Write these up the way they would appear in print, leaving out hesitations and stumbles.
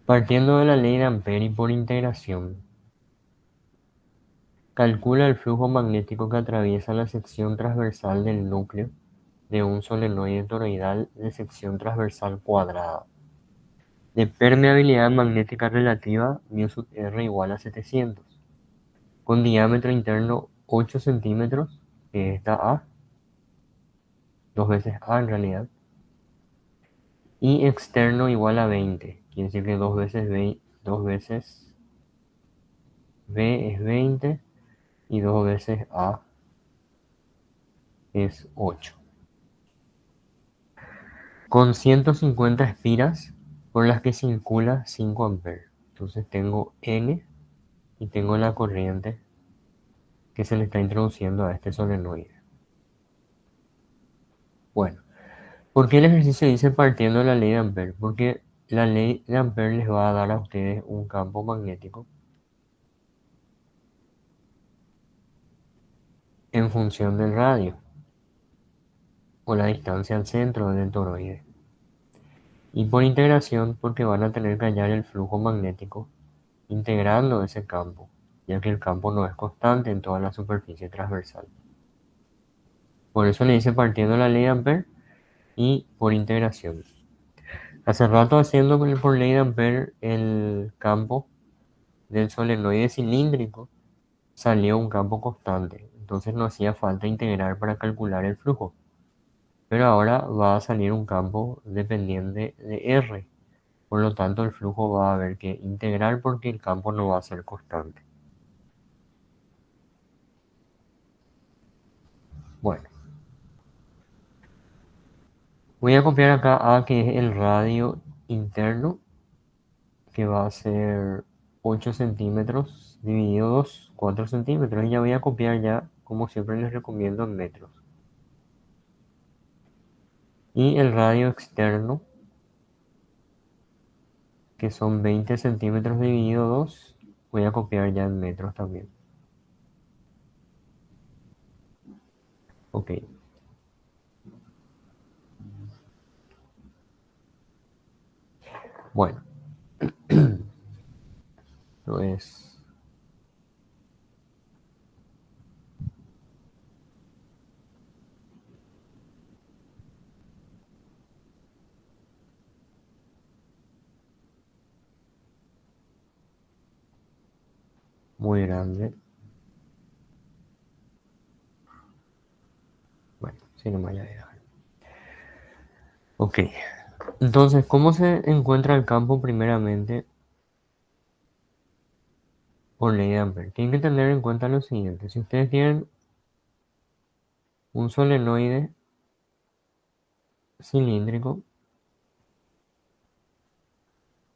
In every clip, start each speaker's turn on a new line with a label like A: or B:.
A: Partiendo de la ley de Ampère y por integración, calcula el flujo magnético que atraviesa la sección transversal del núcleo de un solenoide toroidal de sección transversal cuadrada, de permeabilidad magnética relativa μ sub R igual a 700, con diámetro interno 8 centímetros, que es esta A, dos veces A en realidad, y externo igual a 20, quiere decir que dos veces B es 20 y dos veces A es 8. Con 150 espiras por las que circula 5 amperes. Entonces tengo N y tengo la corriente que se le está introduciendo a este solenoide. Bueno, ¿por qué el ejercicio dice partiendo de la ley de Ampère? Porque la ley de Ampère les va a dar a ustedes un campo magnético en función del radio o la distancia al centro del toroide. Y por integración, porque van a tener que hallar el flujo magnético integrando ese campo, ya que el campo no es constante en toda la superficie transversal. Por eso le dice partiendo de la ley de Ampère y por integración. Hace rato haciendo por ley de Ampère el campo del solenoide cilíndrico salió un campo constante, entonces no hacía falta integrar para calcular el flujo. Pero ahora va a salir un campo dependiente de R, por lo tanto el flujo va a haber que integrar porque el campo no va a ser constante. Bueno, voy a copiar acá A, que es el radio interno, que va a ser 8 centímetros dividido 2, 4 centímetros. Y ya voy a copiar ya, como siempre les recomiendo, en metros. Y el radio externo, que son 20 centímetros dividido 2, voy a copiar ya en metros también. Ok, bueno, pues muy grande. Bueno, si no me vaya a dejar. Ok, entonces, ¿cómo se encuentra el campo primeramente por ley de Ampère? Tienen que tener en cuenta lo siguiente. Si ustedes tienen un solenoide cilíndrico,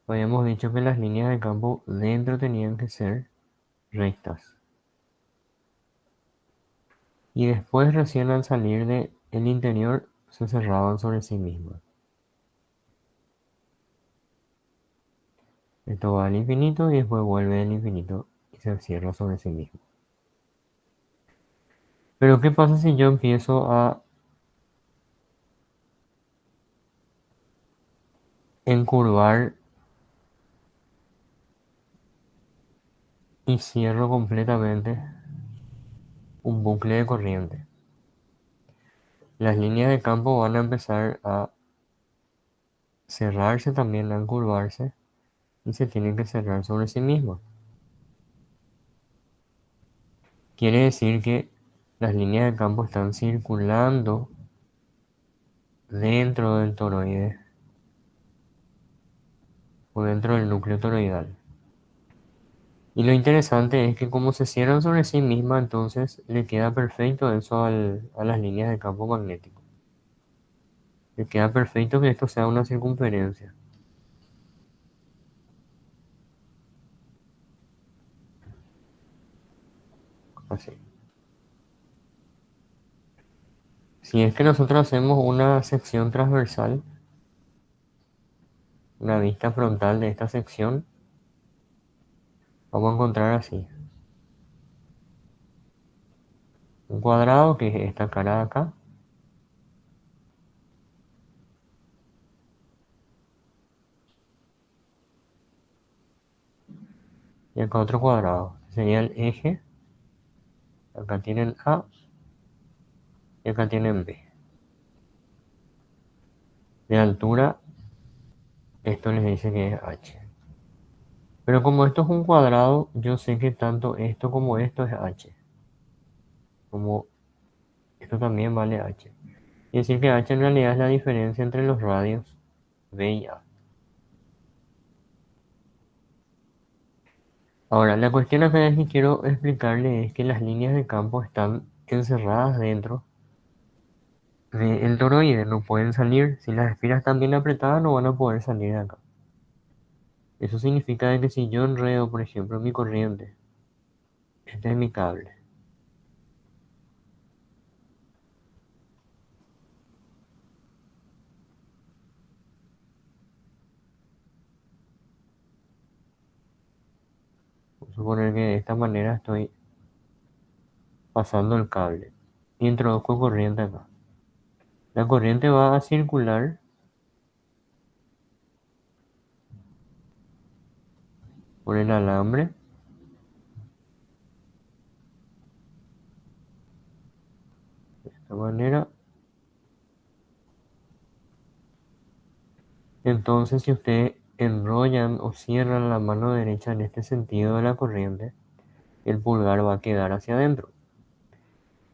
A: habíamos dicho que las líneas de campo dentro tenían que ser rectas. Y después recién al salir del interior se cerraban sobre sí mismas. Esto va al infinito y después vuelve al infinito y se cierra sobre sí mismo. Pero ¿qué pasa si yo empiezo a encurvar y cierro completamente un bucle de corriente? Las líneas de campo van a empezar a cerrarse también, a encurvarse y se tienen que cerrar sobre sí mismas. Quiere decir que las líneas de campo están circulando dentro del toroide o dentro del núcleo toroidal. Y lo interesante es que como se cierran sobre sí mismas, entonces le queda perfecto eso a las líneas de campo magnético. Le queda perfecto que esto sea una circunferencia. Así. Si es que nosotros hacemos una sección transversal, una vista frontal de esta sección, vamos a encontrar así. Un cuadrado, que es esta cara de acá. y acá otro cuadrado. Sería el eje. Acá tienen A y acá tienen B. De altura, esto les dice que es H. Pero como esto es un cuadrado, yo sé que tanto esto como esto es H. Como esto también vale H. Y decir que H en realidad es la diferencia entre los radios B y A. Ahora, la cuestión acá es que quiero explicarle es que las líneas de campo están encerradas dentro del toroide, no pueden salir. Si las espiras están bien apretadas, no van a poder salir de acá. Eso significa de que si yo enredo, por ejemplo, mi corriente, este es mi cable, vamos a suponer que de esta manera estoy pasando el cable y introduzco corriente acá. La corriente va a circular por el alambre de esta manera. Entonces, si ustedes enrollan o cierran la mano derecha en este sentido de la corriente, el pulgar va a quedar hacia adentro.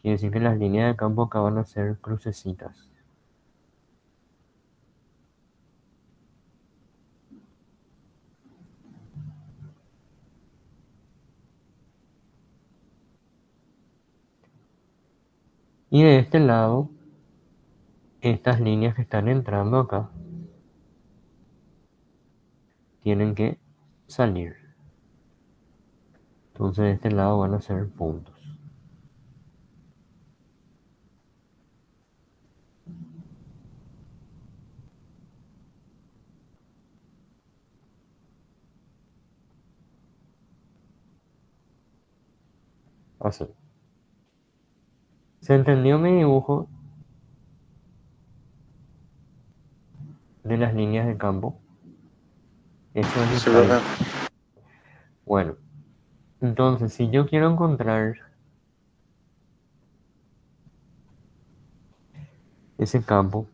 A: Quiere decir que las líneas de campo acá van a ser crucecitas. Y de este lado, estas líneas que están entrando acá tienen que salir. Entonces de este lado van a ser puntos. Así. ¿Se entendió mi dibujo de las líneas de campo? Eso es el
B: Sí,
A: cable.
B: profe.
A: Bueno, entonces si yo quiero encontrar ese campo,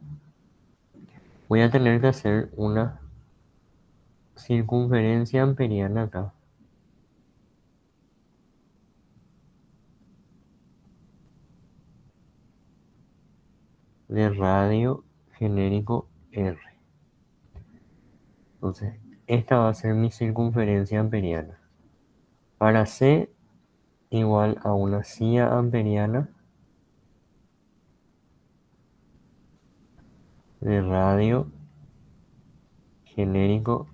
A: voy a tener que hacer una circunferencia amperiana acá de radio genérico R. Entonces, esta va a ser mi circunferencia amperiana. Para C igual a una silla amperiana de radio genérico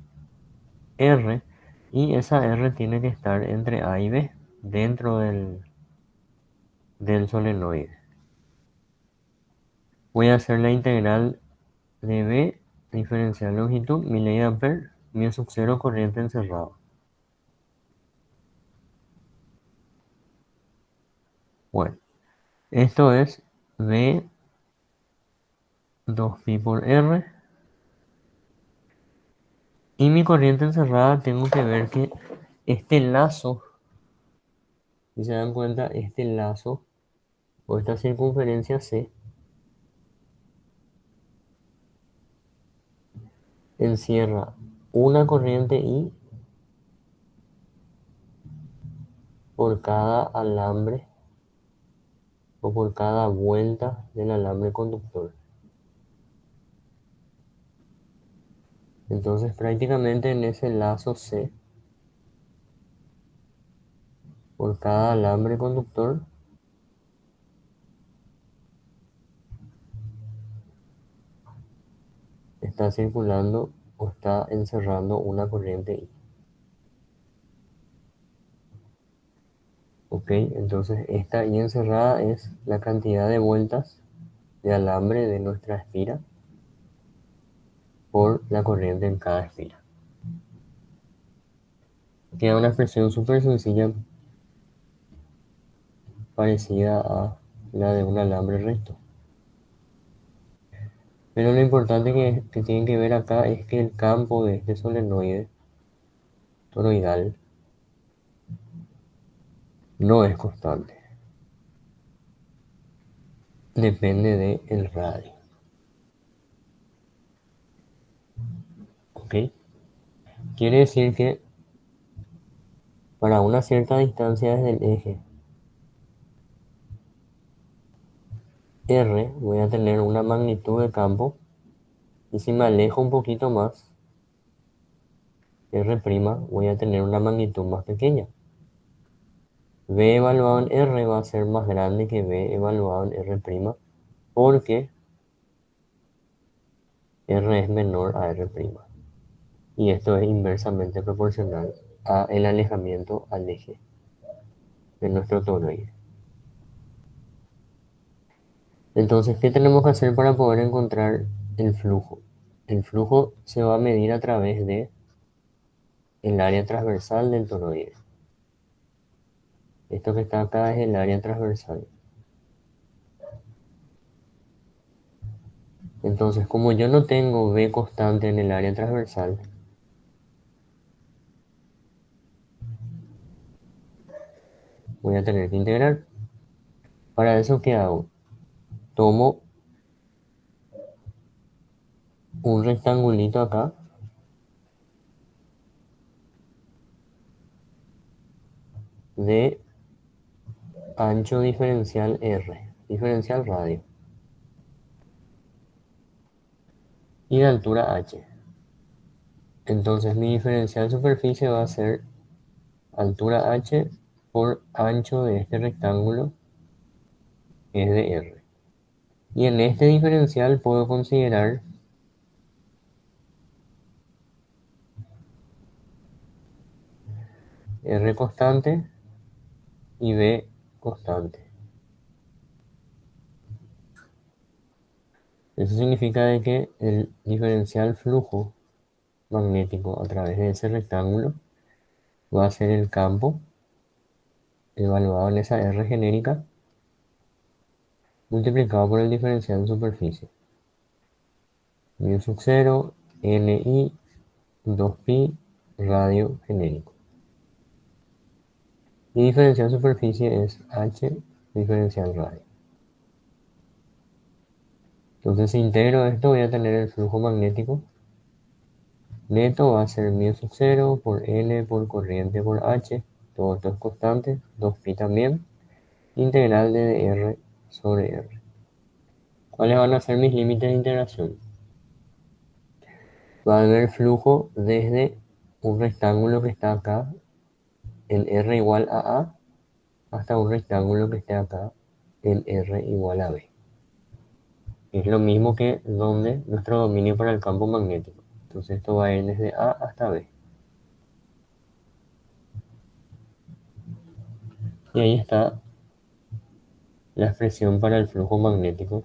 A: R, y esa R tiene que estar entre A y B dentro del solenoide. Voy a hacer la integral de B, diferencial longitud, mi ley de Ampere, mi sub 0 corriente encerrado. Bueno, esto es B 2pi por R. Y mi corriente encerrada tengo que ver que este lazo, si se dan cuenta, este lazo o esta circunferencia C encierra una corriente I por cada alambre o por cada vuelta del alambre conductor. Entonces prácticamente en ese lazo C, por cada alambre conductor, está circulando o está encerrando una corriente I. Ok, entonces esta I encerrada es la cantidad de vueltas de alambre de nuestra espira por la corriente en cada espira. Queda una expresión súper sencilla parecida a la de un alambre recto. Pero lo importante que tienen que ver acá es que el campo de este solenoide toroidal no es constante. Depende del radio. ¿Ok? Quiere decir que para una cierta distancia desde el eje R voy a tener una magnitud de campo y si me alejo un poquito más, R' voy a tener una magnitud más pequeña. V evaluado en R va a ser más grande que V evaluado en R' porque R es menor a R'. Y esto es inversamente proporcional a el alejamiento al eje de nuestro toroide. Entonces, ¿qué tenemos que hacer para poder encontrar el flujo? El flujo se va a medir a través de el área transversal del toroide. Esto que está acá es el área transversal. Entonces, como yo no tengo V constante en el área transversal, voy a tener que integrar. Para eso, ¿qué hago? Tomo un rectangulito acá de ancho diferencial R, diferencial radio, y de altura H. Entonces mi diferencial superficie va a ser altura H por ancho de este rectángulo, que es de R. Y en este diferencial puedo considerar R constante y B constante. Eso significa de que el diferencial flujo magnético a través de ese rectángulo va a ser el campo evaluado en esa R genérica multiplicado por el diferencial en superficie. Mu sub 0, Ni, 2pi, radio genérico. Y diferencial superficie es H diferencial radio. Entonces, si integro esto, voy a tener el flujo magnético neto, va a ser mu sub 0 por N por corriente por H. Todo esto es constante, 2pi también. Integral de R sobre R. ¿Cuáles van a ser mis límites de integración? Va a haber flujo desde un rectángulo que está acá en R igual a A hasta un rectángulo que esté acá en R igual a B. Es lo mismo que donde nuestro dominio para el campo magnético. Entonces esto va a ir desde A hasta B. Y ahí está la expresión para el flujo magnético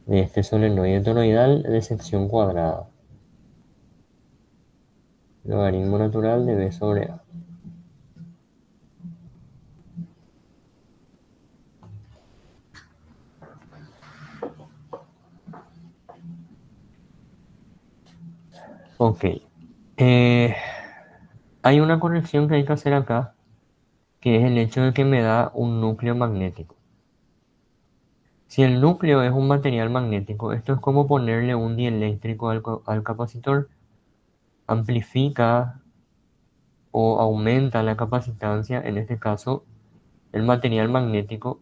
A: de este solenoide toroidal de sección cuadrada. Logaritmo natural de B sobre A. Ok. Hay una corrección que hay que hacer acá, que es el hecho de que me da un núcleo magnético. Si el núcleo es un material magnético, esto es como ponerle un dieléctrico al capacitor. Amplifica o aumenta la capacitancia, en este caso, el material magnético,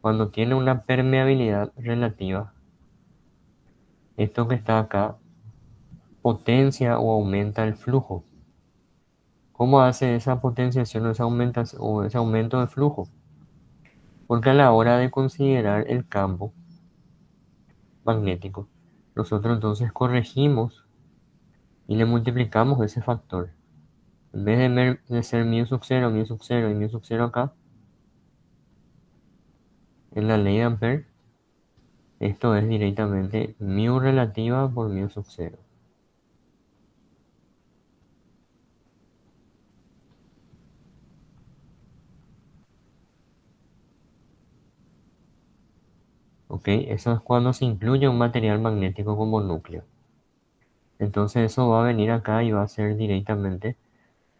A: cuando tiene una permeabilidad relativa. Esto que está acá potencia o aumenta el flujo. ¿Cómo hace esa potenciación o ese aumento de flujo? Porque a la hora de considerar el campo magnético, nosotros entonces corregimos y le multiplicamos ese factor. En vez de ser mu sub 0, mu sub 0 y mu sub 0 acá, en la ley de Ampere, esto es directamente mu relativa por mu sub 0. ¿Ok? Eso es cuando se incluye un material magnético como núcleo. Entonces eso va a venir acá y va a ser directamente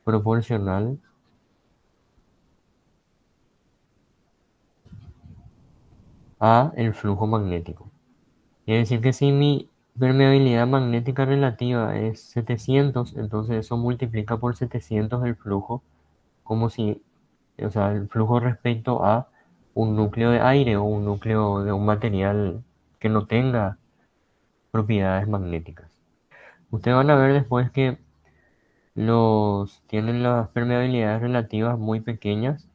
A: proporcional a el flujo magnético. Quiere decir que si mi permeabilidad magnética relativa es 700, entonces eso multiplica por 700 el flujo, como si, o sea, el flujo respecto a un núcleo de aire o un núcleo de un material que no tenga propiedades magnéticas. Ustedes van a ver después que tienen las permeabilidades relativas muy pequeñas,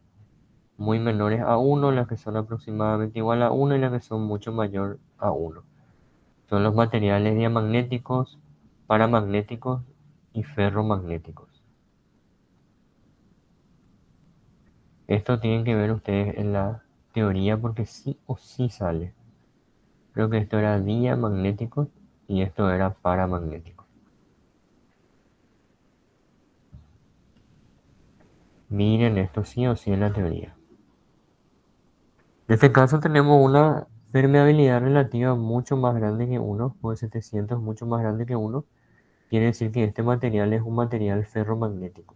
A: muy menores a uno, las que son aproximadamente igual a uno y las que son mucho mayor a uno. Son los materiales diamagnéticos, paramagnéticos y ferromagnéticos. Esto tienen que ver ustedes en la teoría porque sí o sí sale. Creo que esto era diamagnético y esto era paramagnético. Miren esto sí o sí en la teoría. En este caso tenemos una permeabilidad relativa mucho más grande que uno, pues 700 es mucho más grande que uno. Quiere decir que este material es un material ferromagnético.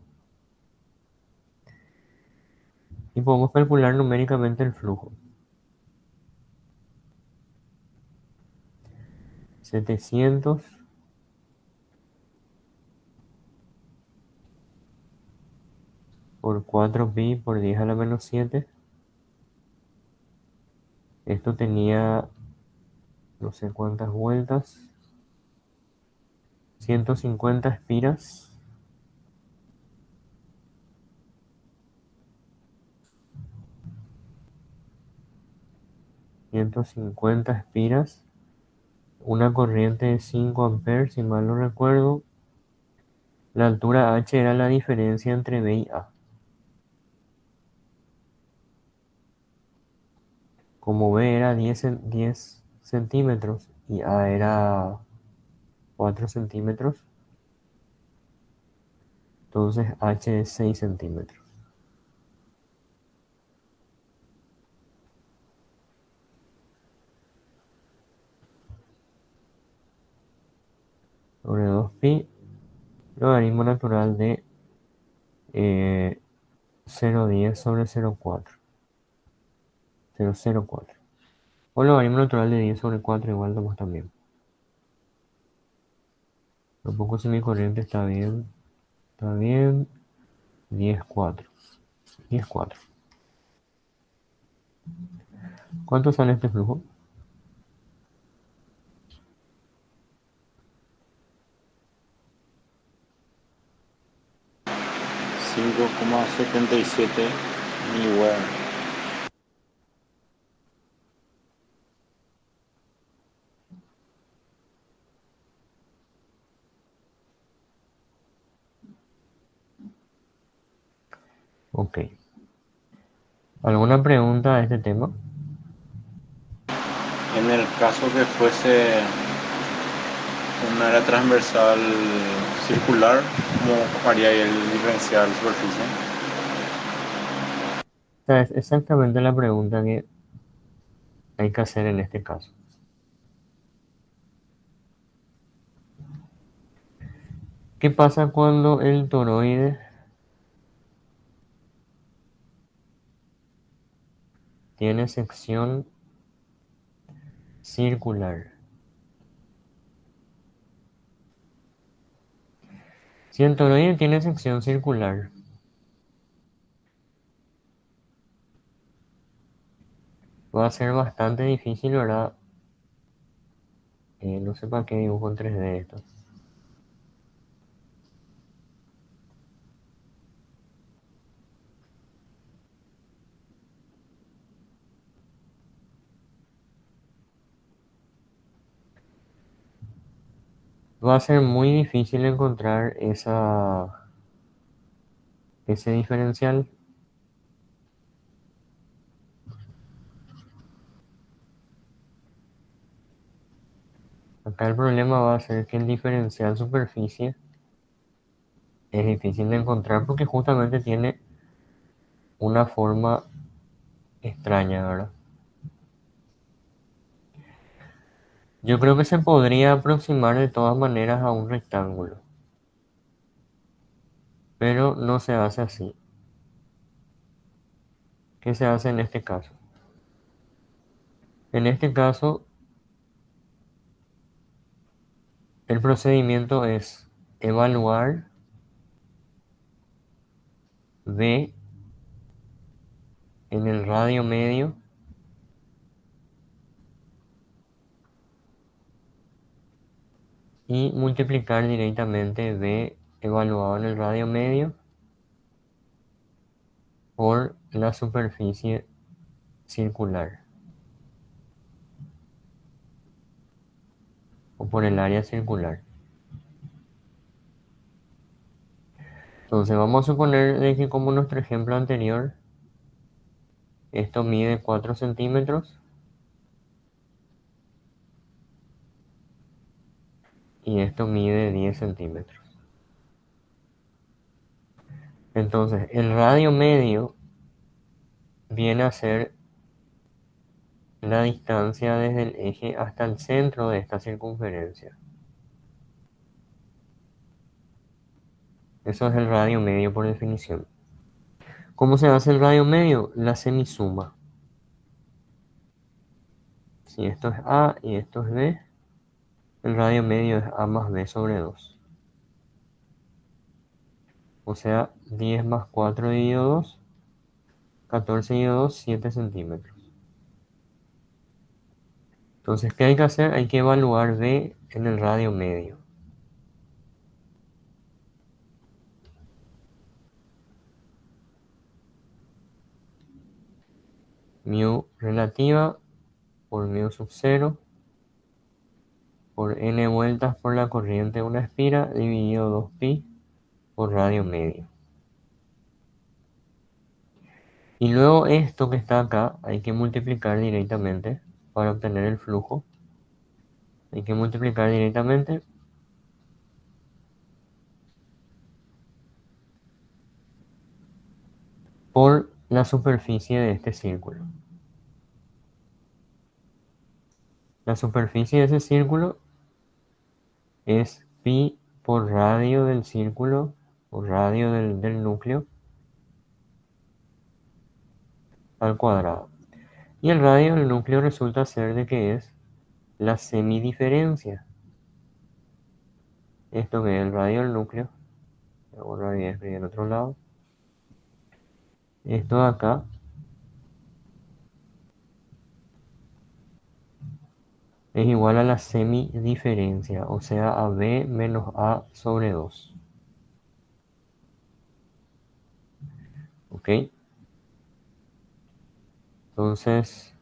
A: Y podemos calcular numéricamente el flujo. 700 por 4pi por 10 a la menos 7. Esto tenía no sé cuántas vueltas. 150 espiras. 150 espiras. Una corriente de 5 amperes, si mal no recuerdo. La altura h era la diferencia entre B y A. Como B era 10 centímetros y A era 4 centímetros, entonces H es 6 centímetros. Sobre 2pi, logaritmo natural de 0,10 sobre 0,4. 0,04. O logaritmo natural de 10 sobre 4 igual damos también. Tampoco si mi corriente está bien. Está bien. 10,4. 10,4. ¿Cuánto sale este flujo?
B: 5,77 miliware.
A: Ok. ¿Alguna pregunta a este tema?
B: En el caso que fuese un área transversal circular, ¿cómo haría ahí el diferencial de superficie?
A: Esa es exactamente la pregunta que hay que hacer en este caso. ¿Qué pasa cuando el toroide tiene sección circular? Si el toroide tiene sección circular, va a ser bastante difícil, ¿verdad? No sé para qué dibujo en 3D esto. Va a ser muy difícil encontrar ese diferencial. Acá el problema va a ser que el diferencial superficie es difícil de encontrar porque justamente tiene una forma extraña, ¿verdad? Yo creo que se podría aproximar de todas maneras a un rectángulo, pero no se hace así. ¿Qué se hace en este caso? En este caso, el procedimiento es evaluar B en el radio medio y multiplicar directamente B evaluado en el radio medio por la superficie circular o por el área circular. Entonces vamos a suponer de que como nuestro ejemplo anterior, esto mide 4 centímetros y esto mide 10 centímetros. Entonces el radio medio viene a ser la distancia desde el eje hasta el centro de esta circunferencia. Eso es el radio medio por definición. ¿Cómo se hace el radio medio? La semisuma. Si esto es A y esto es B, el radio medio es A más B sobre 2. O sea, 10 más 4 dividido 2, 14 dividido 2, 7 centímetros. Entonces, ¿qué hay que hacer? Hay que evaluar B en el radio medio. Mu relativa por mu sub 0 por n vueltas por la corriente de una espira dividido 2pi por radio medio. Y luego esto que está acá hay que multiplicar directamente para obtener el flujo. Hay que multiplicar directamente por la superficie de este círculo. La superficie de ese círculo es pi por radio del círculo o radio del núcleo al cuadrado. Y el radio del núcleo resulta ser de que es la semidiferencia. Esto que es el radio del núcleo, voy a borrar y escribir en otro lado. Esto de acá es igual a la semidiferencia, o sea, a b menos a sobre 2. ¿Ok? Entonces,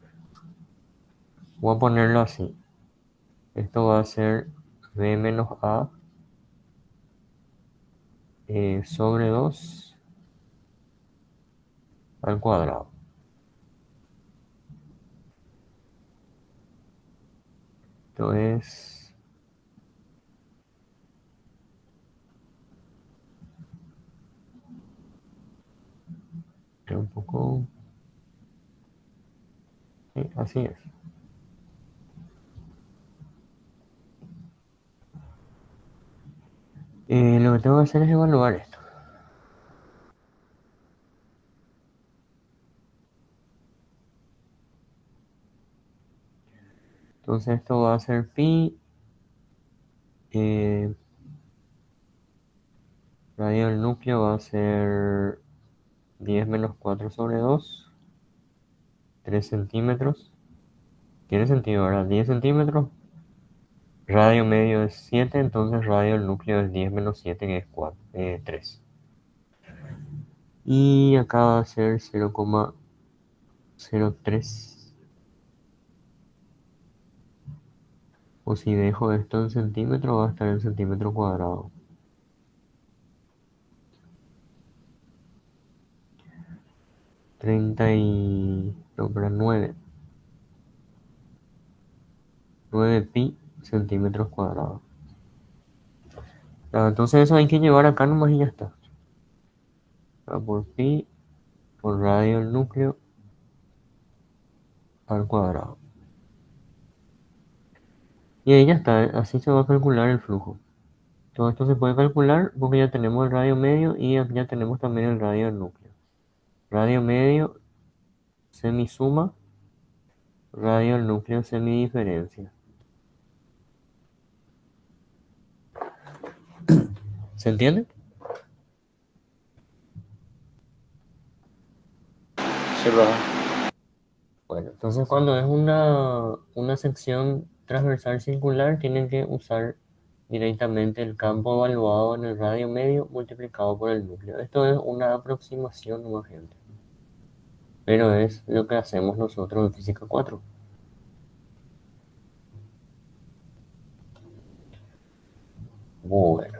A: voy a ponerlo así. Esto va a ser b menos a sobre 2 al cuadrado. Esto es un poco... Sí, así es. Lo que tengo que hacer es evaluar esto. Entonces esto va a ser pi. Radio del núcleo va a ser 10 menos 4 sobre 2. 3 centímetros. Tiene sentido, ¿verdad? 10 centímetros. Radio medio es 7, entonces radio del núcleo es 10 menos 7, que es 4, 3. Y acá va a ser 0,03. O si dejo esto en centímetros, va a estar en centímetro cuadrado. 30 y... no, pero 9 pi centímetros cuadrados. Entonces eso hay que llevar acá nomás y ya está. Por pi por radio del núcleo al cuadrado. Y ahí ya está, así se va a calcular el flujo. Todo esto se puede calcular porque ya tenemos el radio medio y ya tenemos también el radio del núcleo. Radio medio, semisuma, radio del núcleo, semidiferencia. ¿Se entiende?
B: Sí, profe.
A: Bueno, entonces cuando es una sección transversal circular, tienen que usar directamente el campo evaluado en el radio medio multiplicado por el núcleo. Esto es una aproximación, no gente, pero es lo que hacemos nosotros en física 4. Bueno,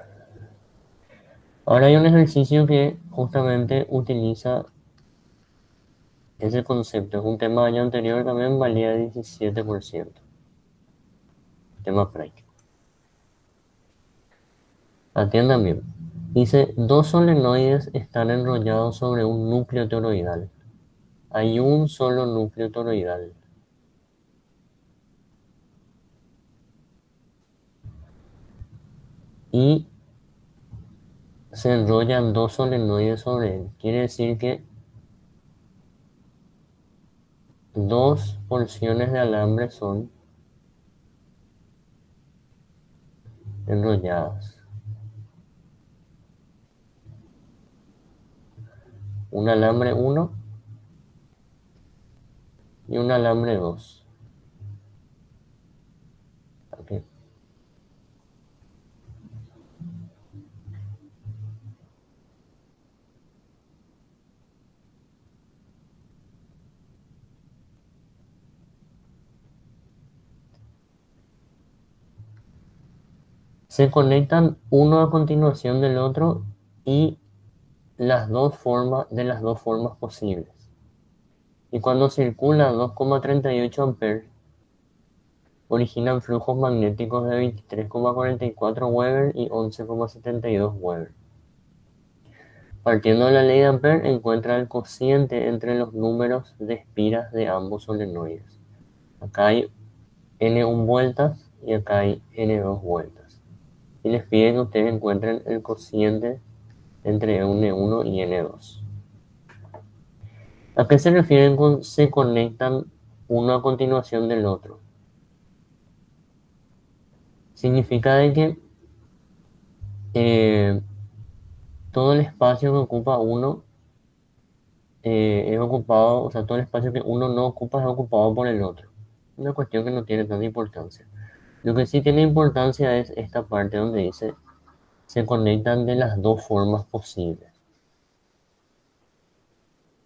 A: ahora hay un ejercicio que justamente utiliza ese concepto. Es un tema del año anterior, también valía 17%. Tema práctico. Atiendan bien. Dice, dos solenoides están enrollados sobre un núcleo toroidal. Hay un solo núcleo toroidal. Y se enrollan dos solenoides sobre él. Quiere decir que dos porciones de alambre son enrolladas. Un alambre 1 y un alambre 2. Aquí. Se conectan uno a continuación del otro y de las dos formas posibles. Y cuando circula 2,38 amperes, originan flujos magnéticos de 23,44 Weber y 11,72 Weber. Partiendo de la ley de Ampere, encuentra el cociente entre los números de espiras de ambos solenoides. Acá hay N1 vueltas y acá hay N2 vueltas. Y les pide que ustedes encuentren el cociente entre N1 y N2. ¿A qué se refieren con se conectan uno a continuación del otro? Significa de que eh, todo el espacio que ocupa uno es ocupado, o sea, todo el espacio que uno no ocupa es ocupado por el otro. Una cuestión que no tiene tanta importancia. Lo que sí tiene importancia es esta parte donde dice se conectan de las dos formas posibles.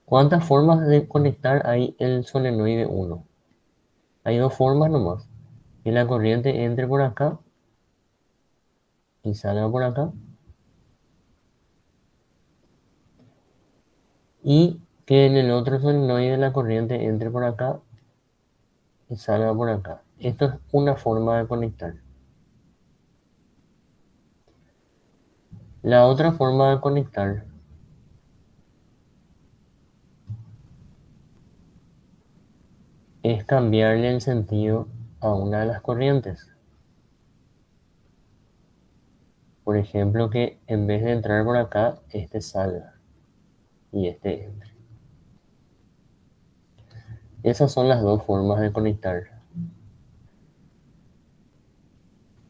A: ¿Cuántas formas de conectar hay el solenoide 1? Hay dos formas nomás. Que la corriente entre por acá y salga por acá. Y que en el otro solenoide la corriente entre por acá y salga por acá. Esto es una forma de conectar. La otra forma de conectar es cambiarle el sentido a una de las corrientes. Por ejemplo, que en vez de entrar por acá, este salga y este entre. Esas son las dos formas de conectar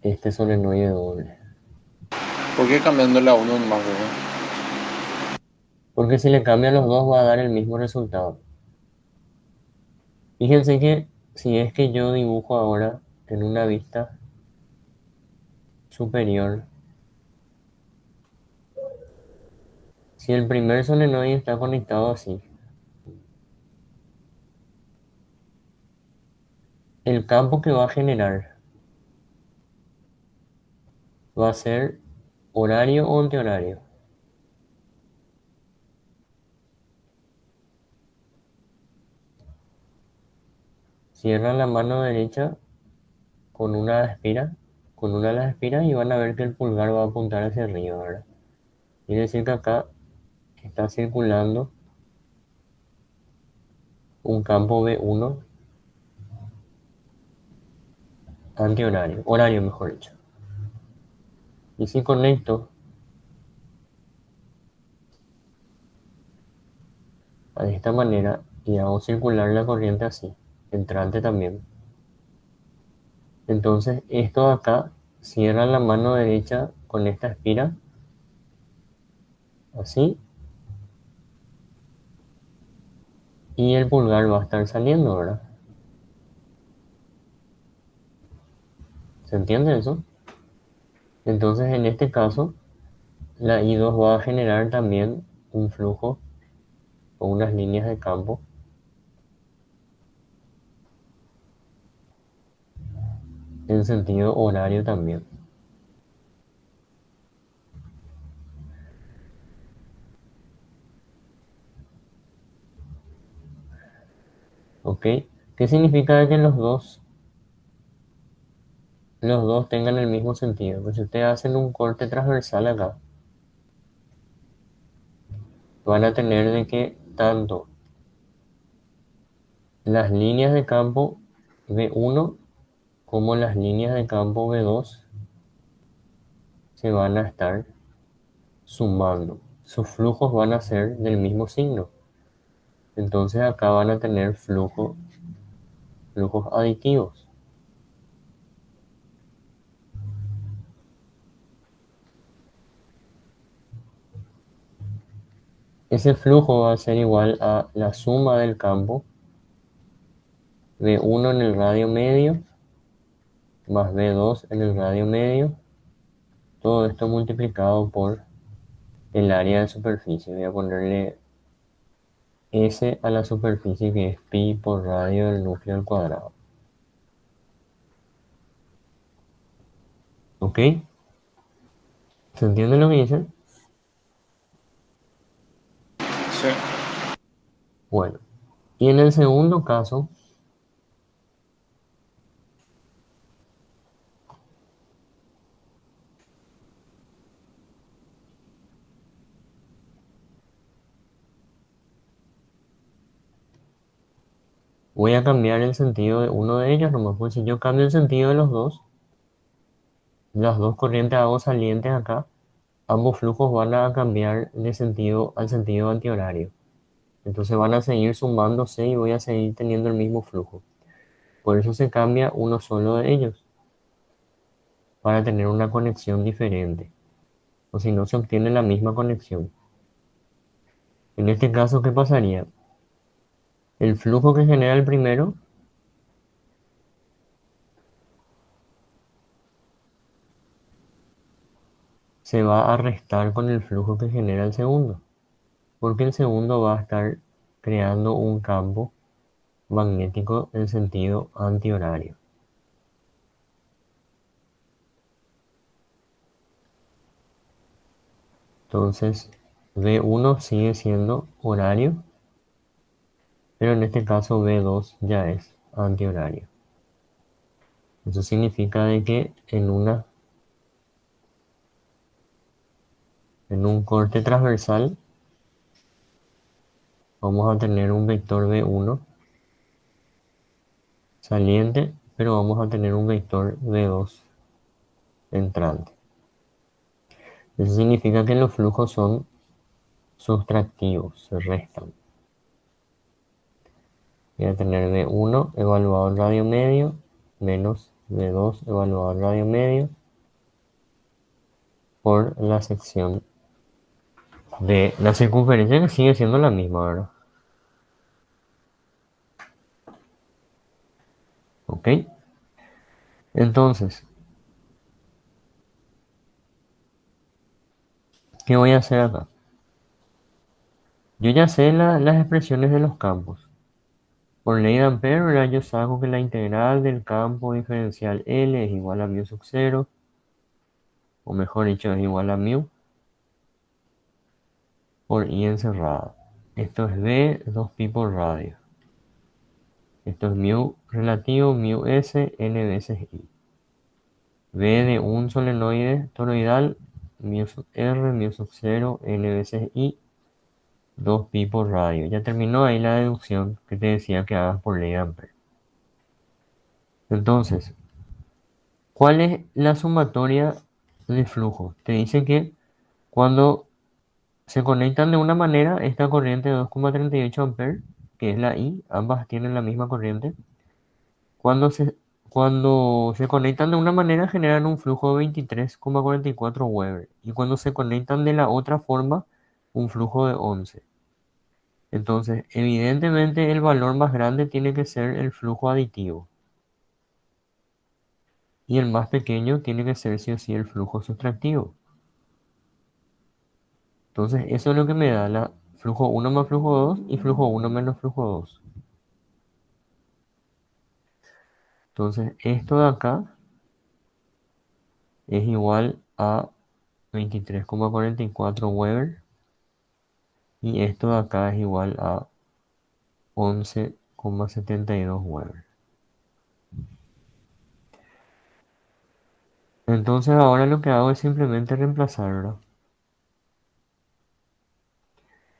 A: este solenoide doble.
B: ¿Por qué cambiándole a uno más, profe?
A: Porque si le cambian los dos va a dar el mismo resultado. Fíjense que si es que yo dibujo ahora en una vista superior, si el primer solenoide está conectado así, el campo que va a generar va a ser horario o antihorario. Cierran la mano derecha con una espira, con una de las espiras y van a ver que el pulgar va a apuntar hacia arriba, ¿verdad? Quiere decir que acá está circulando un campo B1 antihorario, horario mejor dicho. Y si conecto de esta manera y hago circular la corriente así, entrante también, entonces esto de acá cierra la mano derecha con esta espira, así, y el pulgar va a estar saliendo, ¿verdad? ¿Se entiende eso? Entonces en este caso, la I2 va a generar también un flujo o unas líneas de campo en sentido horario también. ¿Ok? ¿Qué significa que los dos tengan el mismo sentido? Pues si ustedes hacen un corte transversal acá, van a tener de que tanto las líneas de campo B1 como las líneas de campo B2 se van a estar sumando. Sus flujos van a ser del mismo signo. Entonces acá van a tener flujos aditivos. Ese flujo va a ser igual a la suma del campo B1 en el radio medio más B2 en el radio medio. Todo esto multiplicado por el área de superficie. Voy a ponerle S a la superficie, que es pi por radio del núcleo al cuadrado. ¿Ok? ¿Se entiende lo que dice?
B: Sí.
A: Bueno, y en el segundo caso, voy a cambiar el sentido de uno de ellos, nomás pues si yo cambio el sentido de los dos, las dos corrientes de agua salientes acá, ambos flujos van a cambiar de sentido al sentido antihorario. Entonces van a seguir sumándose y voy a seguir teniendo el mismo flujo. Por eso se cambia uno solo de ellos, para tener una conexión diferente. O si no, se obtiene la misma conexión. En este caso, ¿qué pasaría? El flujo que genera el primero se va a restar con el flujo que genera el segundo, porque el segundo va a estar creando un campo magnético en sentido antihorario. Entonces, V1 sigue siendo horario, pero en este caso V2 ya es antihorario. Eso significa de que en un corte transversal vamos a tener un vector V1 saliente, pero vamos a tener un vector V2 entrante. Eso significa que los flujos son sustractivos, se restan. Voy a tener V1 evaluado en radio medio menos V2 evaluado en radio medio por la sección de la circunferencia, que sigue siendo la misma, ¿verdad? ¿Ok? Entonces, ¿qué voy a hacer acá? Yo ya sé las expresiones de los campos. Por ley de Ampere, ¿verdad? Yo saco que la integral del campo diferencial L es igual a mu sub 0, o mejor dicho, es igual a mu por I encerrada. Esto es V 2pi por radio. Esto es mu relativo, mu s, n veces I. V de un solenoide toroidal, mu sub r, mu sub 0, n veces I, 2pi por radio. Ya terminó ahí la deducción que te decía que hagas por ley de Ampere. Entonces, ¿Cuál es la sumatoria de flujo? Te dice que cuando se conectan de una manera, esta corriente de 2,38 amperes, que es la I, ambas tienen la misma corriente. Cuando se, cuando se conectan de una manera, generan un flujo de 23,44 Weber. Y cuando se conectan de la otra forma, un flujo de 11. Entonces, evidentemente, el valor más grande tiene que ser el flujo aditivo. Y el más pequeño tiene que ser sí o sí el flujo sustractivo. Entonces, eso es lo que me da la flujo 1 más flujo 2 y flujo 1 menos flujo 2. Entonces, esto de acá es igual a 23,44 Weber y esto de acá es igual a 11,72 Weber. Entonces, ahora lo que hago es simplemente reemplazar, ¿verdad?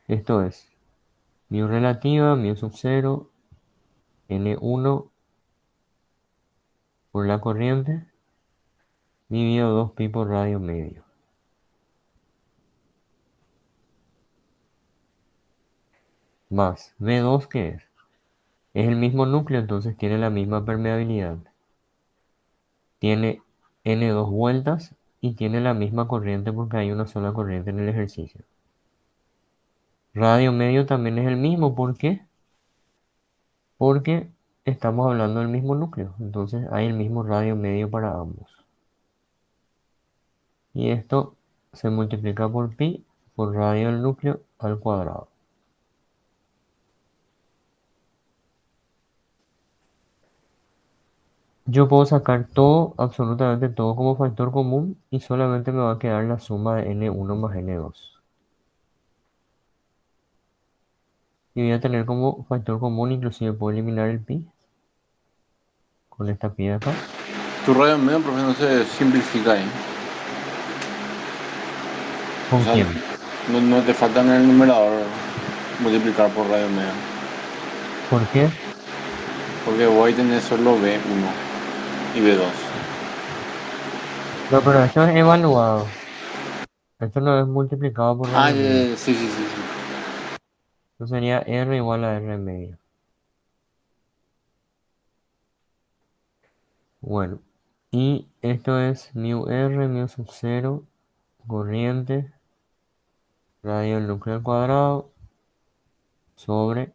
A: Esto es mu relativa, mu sub 0, N1 por la corriente, dividido 2 pi por radio medio. Más V2, ¿qué es? Es el mismo núcleo, entonces tiene la misma permeabilidad. Tiene N2 vueltas y tiene la misma corriente porque hay una sola corriente en el ejercicio. Radio medio también es el mismo, ¿por qué? Porque estamos hablando del mismo núcleo, entonces hay el mismo radio medio para ambos. Y esto se multiplica por pi por radio del núcleo al cuadrado. Yo puedo sacar todo, absolutamente todo como factor común y solamente me va a quedar la suma de n1 más n2. Y voy a tener como factor común, inclusive puedo eliminar el pi con esta pi de acá.
B: Tu radio medio, profe, no se simplifica ahí. O
A: ¿Con
B: sea,
A: quién?
B: no te falta en el numerador multiplicar por radio medio.
A: ¿Por qué?
B: Porque voy a tener solo B1 y B2.
A: No, pero esto es evaluado. Esto no es multiplicado por
B: Ah,
A: radio medio.
B: sí, sí, sí, sí.
A: Esto sería r igual a r medio. Bueno, y esto es mu r, mu sub 0, corriente, radio del núcleo al cuadrado, sobre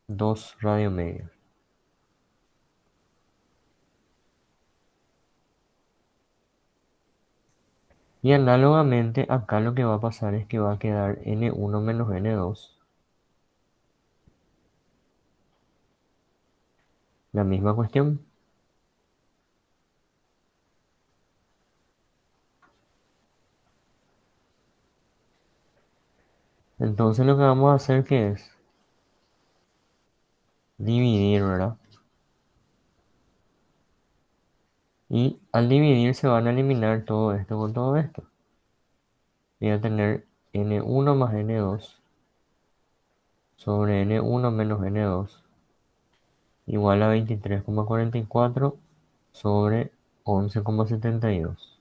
A: 2 radio medio. Y análogamente, acá lo que va a pasar es que va a quedar n1 menos n2. La misma cuestión. Entonces lo que vamos a hacer que es dividir, ¿verdad? Y al dividir se van a eliminar todo esto con todo esto. Voy a tener n1 más n2 sobre n1 menos n2 igual a 23,44 sobre 11,72.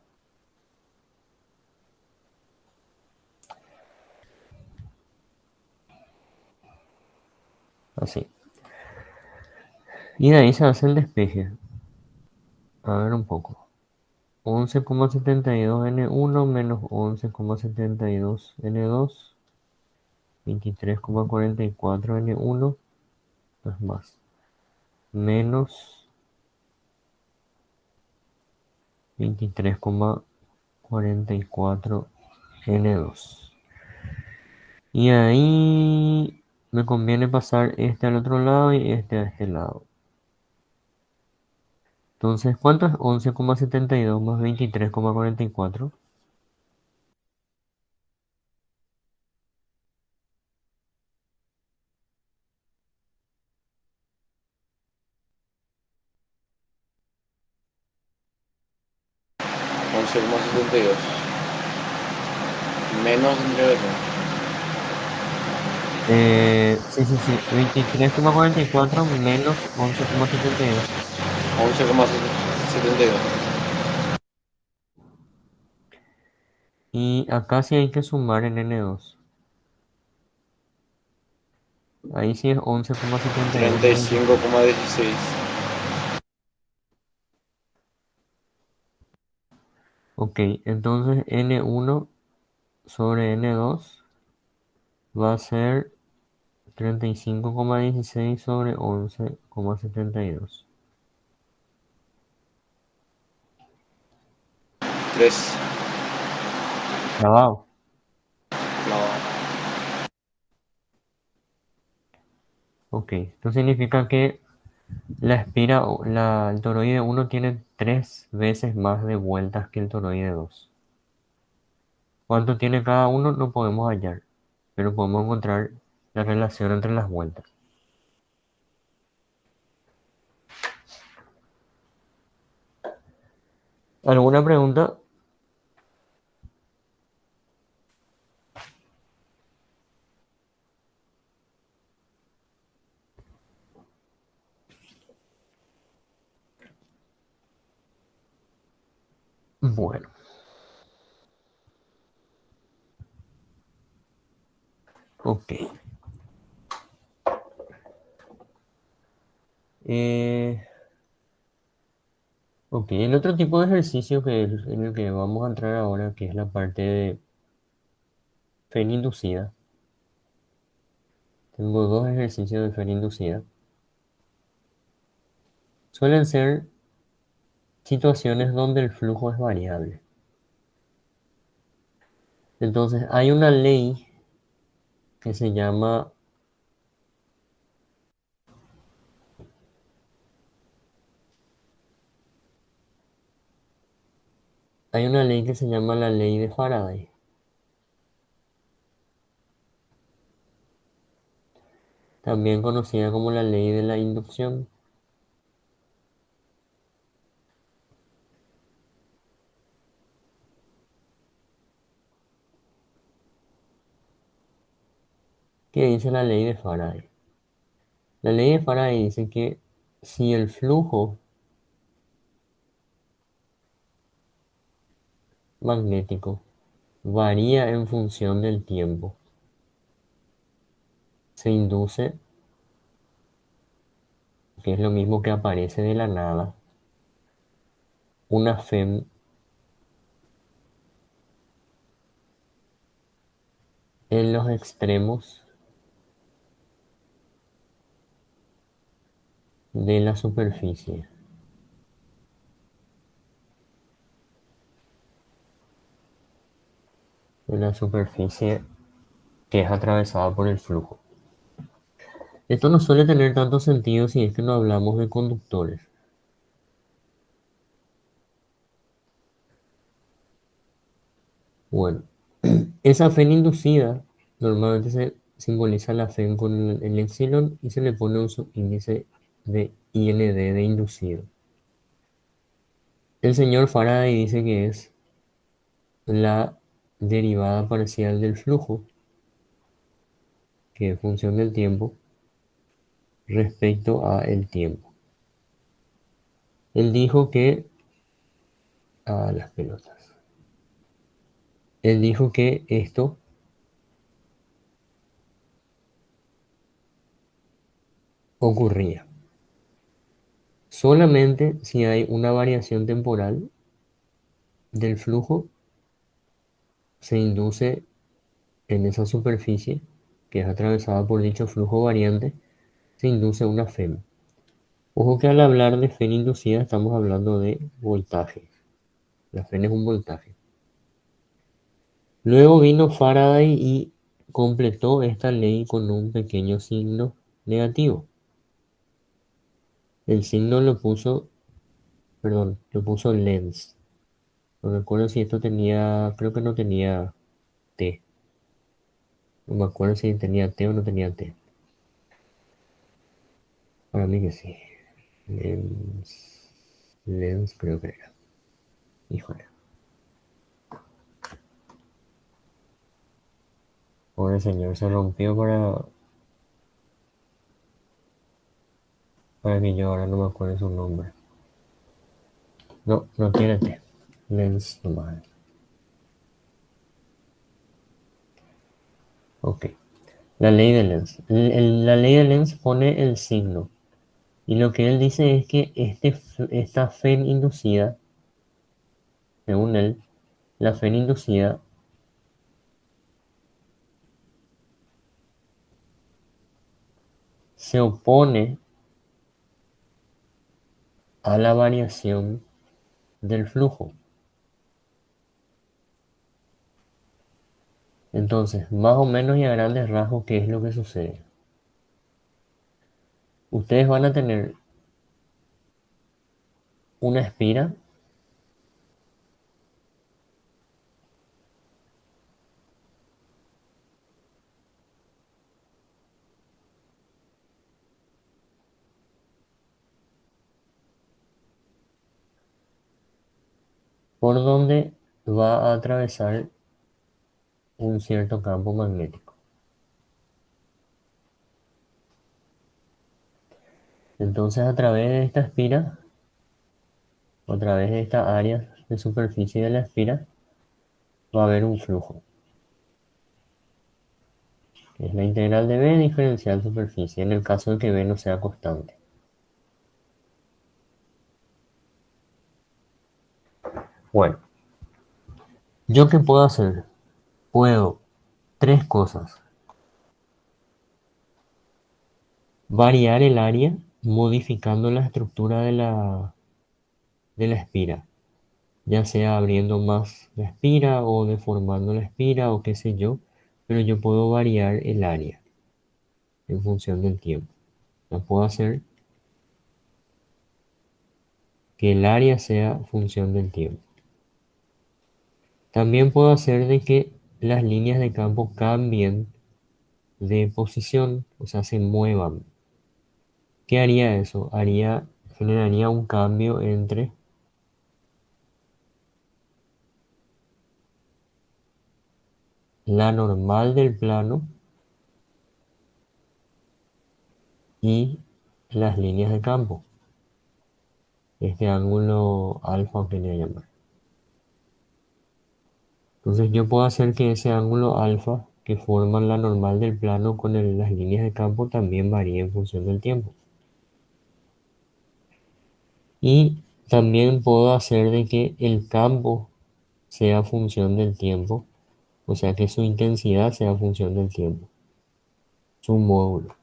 A: Así. Y de ahí se hace el despeje. A ver un poco. 11,72 N1 menos 11,72 N2. 23,44 N1. Es más. Menos 23,44 N2. Y ahí me conviene pasar este al otro lado y este a este lado. Entonces, ¿cuánto es 11,72 más 23,44?
B: 11,72. Menos tendría que ser.
A: Sí, sí, sí. 23,44 menos 11,72.
B: 11,72. 72.
A: Y acá sí hay que sumar en N2. Ahí sí es 11,72
B: treinta y
A: menos
B: cinco
A: 16.
B: coma dieciséis
A: Ok, entonces N1 sobre N2 va a ser 35,16 sobre 11,72.
B: 3.
A: Grabado.
B: No.
A: Ok, esto significa que el toroide 1 tiene 3 veces más de vueltas que el toroide 2. ¿Cuánto tiene cada uno? No podemos hallar, pero podemos encontrar la relación entre las vueltas. ¿Alguna pregunta? Bueno, ok. Eh, ok, el otro tipo de ejercicio en el que vamos a entrar ahora, que es la parte de fe inducida. Tengo dos ejercicios de fe inducida. Suelen ser situaciones donde el flujo es variable. Entonces, que se llama, hay una ley que se llama la ley de Faraday. También conocida como la ley de la inducción, que dice la ley de Faraday. La ley de Faraday dice que si el flujo magnético varía en función del tiempo, se induce, que es lo mismo que aparece de la nada, una FEM en los extremos de la superficie. De la superficie que es atravesada por el flujo. Esto no suele tener tanto sentido si es que no hablamos de conductores. Bueno, esa fe inducida normalmente se simboliza la fe con el epsilon y se le pone un subíndice de IND de inducido. El señor Faraday dice que es la derivada parcial del flujo, que es función del tiempo, respecto a el tiempo. Él dijo que a las pelotas. Él dijo que esto ocurría solamente si hay una variación temporal del flujo, se induce en esa superficie que es atravesada por dicho flujo variante, se induce una FEM. Ojo que al hablar de FEM inducida estamos hablando de voltaje. La FEM es un voltaje. Luego vino Faraday y completó esta ley con un pequeño signo negativo. El signo lo puso Lenz. No recuerdo si esto tenía, creo que no tenía T. No me acuerdo si tenía T o no tenía T. Para mí que sí. Lenz, Lenz creo que era. Híjole. Pobre señor, se rompió para que yo ahora no me acuerde su nombre. No, no tiene T. Lens nomás. Ok. La ley de Lenz. La ley de Lenz pone el signo. Y lo que él dice es que esta fe inducida, según él, la fe inducida se opone a la variación del flujo. Entonces, más o menos y a grandes rasgos, ¿qué es lo que sucede? Ustedes van a tener una espira por donde va a atravesar un cierto campo magnético. Entonces, a través de esta espira, a través de esta área de superficie de la espira, va a haber un flujo. Es la integral de B diferencial superficie, en el caso de que B no sea constante. Bueno, ¿yo qué puedo hacer? Puedo tres cosas. Variar el área modificando la estructura de la espira, ya sea abriendo más la espira o deformando la espira o qué sé yo, pero yo puedo variar el área en función del tiempo. Yo puedo hacer que el área sea función del tiempo. También puedo hacer de que las líneas de campo cambien de posición, o sea, se muevan. ¿Qué haría eso? Generaría un cambio entre la normal del plano y las líneas de campo. Este ángulo alfa que le llaman. Entonces yo puedo hacer que ese ángulo alfa que forman la normal del plano con las líneas de campo también varíe en función del tiempo. Y también puedo hacer de que el campo sea función del tiempo, o sea que su intensidad sea función del tiempo, su módulo.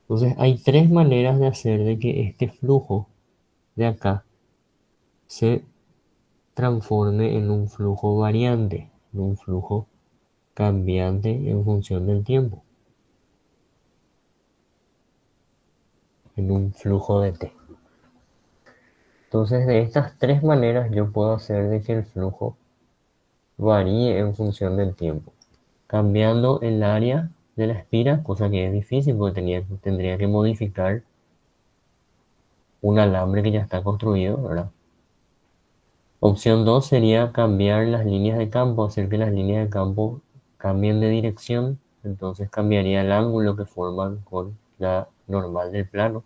A: Entonces hay tres maneras de hacer de que este flujo de acá se transforme en un flujo variante, en un flujo cambiante en función del tiempo, en un flujo de t. Entonces de estas tres maneras yo puedo hacer de que el flujo varíe en función del tiempo, cambiando el área de la espira, cosa que es difícil porque tendría que modificar un alambre que ya está construido, ¿verdad? Opción 2 sería cambiar las líneas de campo, hacer que las líneas de campo cambien de dirección, entonces cambiaría el ángulo que forman con la normal del plano,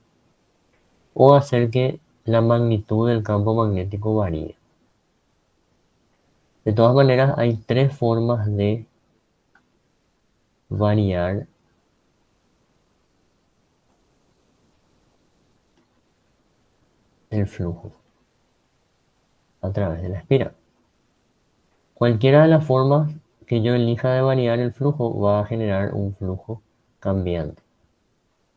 A: o hacer que la magnitud del campo magnético varíe. De todas maneras, hay tres formas de variar el flujo a través de la espiral. Cualquiera de las formas que yo elija de variar el flujo va a generar un flujo cambiante,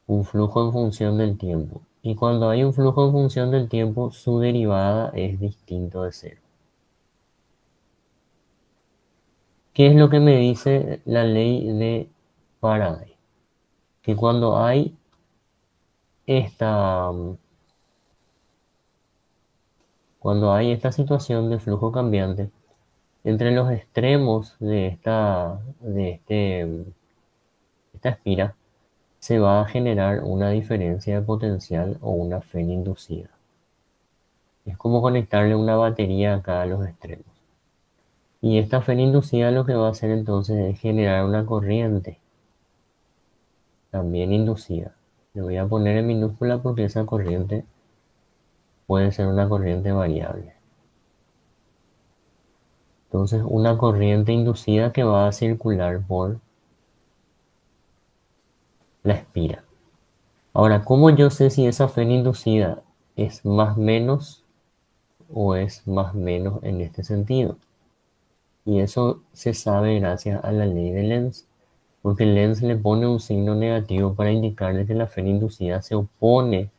A: un flujo en función del tiempo. Y cuando hay un flujo en función del tiempo, su derivada es distinto de cero. ¿Qué es lo que me dice la ley de Faraday? Que esta, cuando hay esta situación de flujo cambiante, entre los extremos esta espira, se va a generar una diferencia de potencial o una fe inducida. Es como conectarle una batería acá a los extremos. Y esta fe inducida lo que va a hacer entonces es generar una corriente también inducida. Le voy a poner en minúscula porque esa corriente puede ser una corriente variable. Entonces, una corriente inducida que va a circular por la espira. Ahora, ¿cómo yo sé si esa fe inducida es más menos o es más menos en este sentido? Y eso se sabe gracias a la ley de Lenz, porque Lenz le pone un signo negativo para indicarle que la fe inducida se opone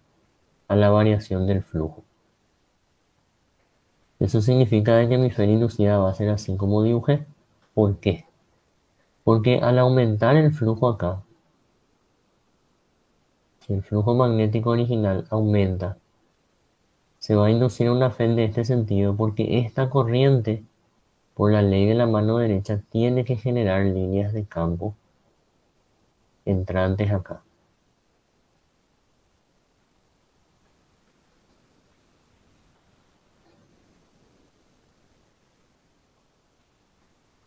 A: a la variación del flujo. Eso significa de que mi fe inducida va a ser así como dibujé. ¿Por qué? Porque al aumentar el flujo acá, si el flujo magnético original aumenta, se va a inducir una fe de este sentido porque esta corriente, por la ley de la mano derecha, tiene que generar líneas de campo entrantes acá.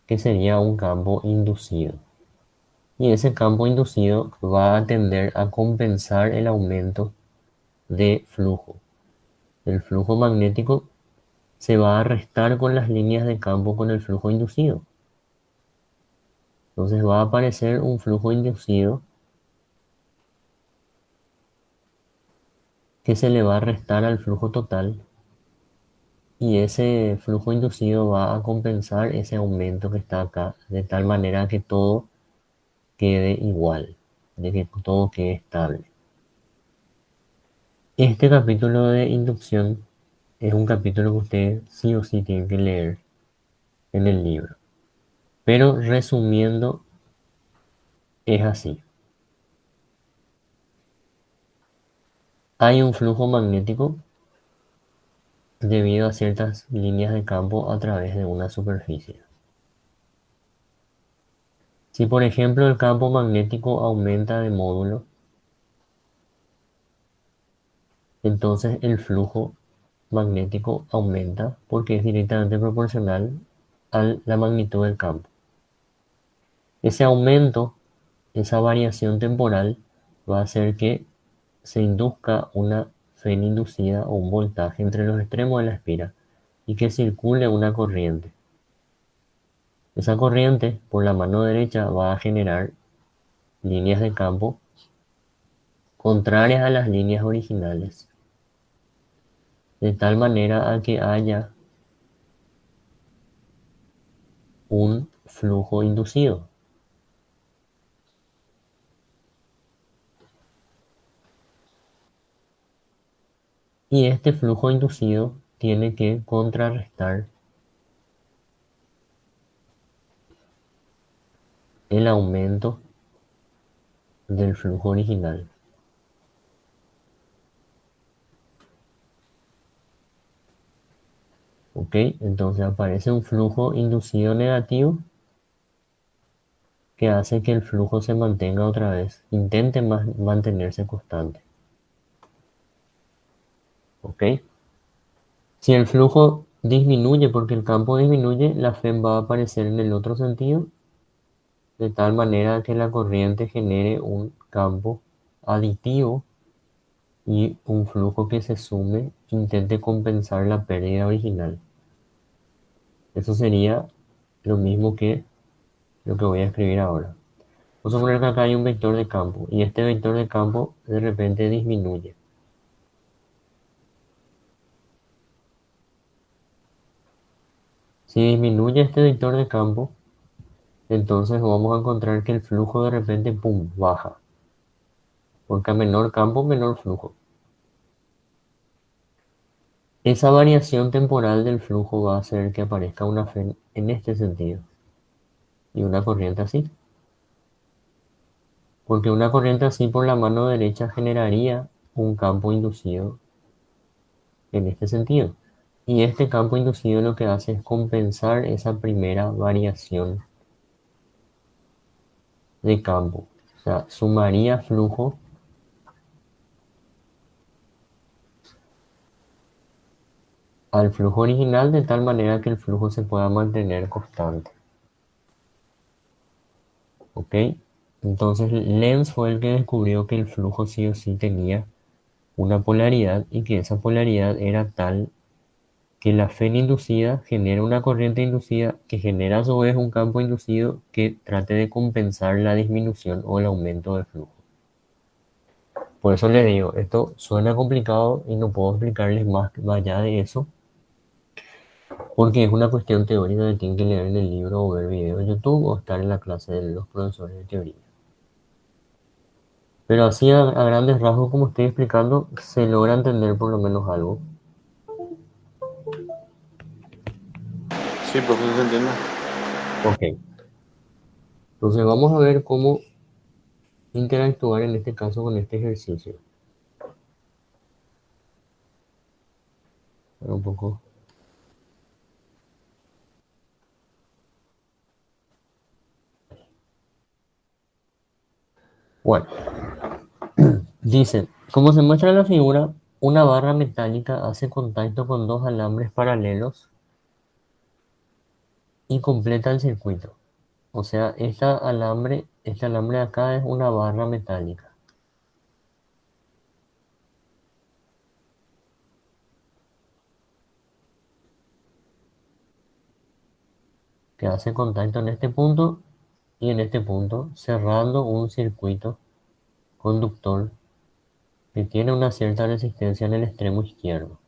A: Que sería un campo inducido. Y ese campo inducido va a tender a compensar el aumento de flujo. El flujo magnético se va a restar con las líneas de campo con el flujo inducido. Entonces va a aparecer un flujo inducido que se le va a restar al flujo total y ese flujo inducido va a compensar ese aumento que está acá de tal manera que todo quede igual, de que todo quede estable. Este capítulo de inducción es un capítulo que usted sí o sí tiene que leer en el libro. Pero resumiendo, es así. Hay un flujo magnético debido a ciertas líneas de campo a través de una superficie. Si por ejemplo el campo magnético aumenta de módulo, entonces el flujo magnético aumenta porque es directamente proporcional a la magnitud del campo. Ese aumento, esa variación temporal, va a hacer que se induzca una fe inducida o un voltaje entre los extremos de la espira y que circule una corriente. Esa corriente, por la mano derecha, va a generar líneas de campo contrarias a las líneas originales, de tal manera a que haya un flujo inducido. Y este flujo inducido tiene que contrarrestar el aumento del flujo original. ¿Ok? Entonces aparece un flujo inducido negativo que hace que el flujo se mantenga otra vez, intente mantenerse constante. ¿Ok? Si el flujo disminuye porque el campo disminuye, la FEM va a aparecer en el otro sentido, de tal manera que la corriente genere un campo aditivo y un flujo que se sume intente compensar la pérdida original. Eso sería lo mismo que lo que voy a escribir ahora. Vamos a suponer que acá hay un vector de campo y este vector de campo de repente disminuye. Si disminuye este vector de campo, entonces vamos a encontrar que el flujo de repente, ¡pum!, baja. Porque a menor campo, menor flujo. Esa variación temporal del flujo va a hacer que aparezca una fe en este sentido y una corriente así. Porque una corriente así por la mano derecha generaría un campo inducido en este sentido. Y este campo inducido lo que hace es compensar esa primera variación de campo. O sea, sumaría flujo al flujo original de tal manera que el flujo se pueda mantener constante. ¿Ok? Entonces Lenz fue el que descubrió que el flujo sí o sí tenía una polaridad y que esa polaridad era tal que la fe inducida genera una corriente inducida que genera a su vez un campo inducido que trate de compensar la disminución o el aumento del flujo. Por eso les digo, esto suena complicado y no puedo explicarles más allá de eso, porque es una cuestión teórica que tienen que leer en el libro o ver videos en YouTube o estar en la clase de los profesores de teoría. Pero así a grandes rasgos, como estoy explicando, se logra entender por lo menos algo.
B: Sí, profe, se entiende.
A: Ok, entonces vamos a ver cómo interactuar en este caso con este ejercicio. Un poco. Bueno, dice, como se muestra en la figura, una barra metálica hace contacto con dos alambres paralelos y completa el circuito. O sea, este alambre de acá es una barra metálica que hace contacto en este punto y en este punto, cerrando un circuito conductor que tiene una cierta resistencia en el extremo izquierdo.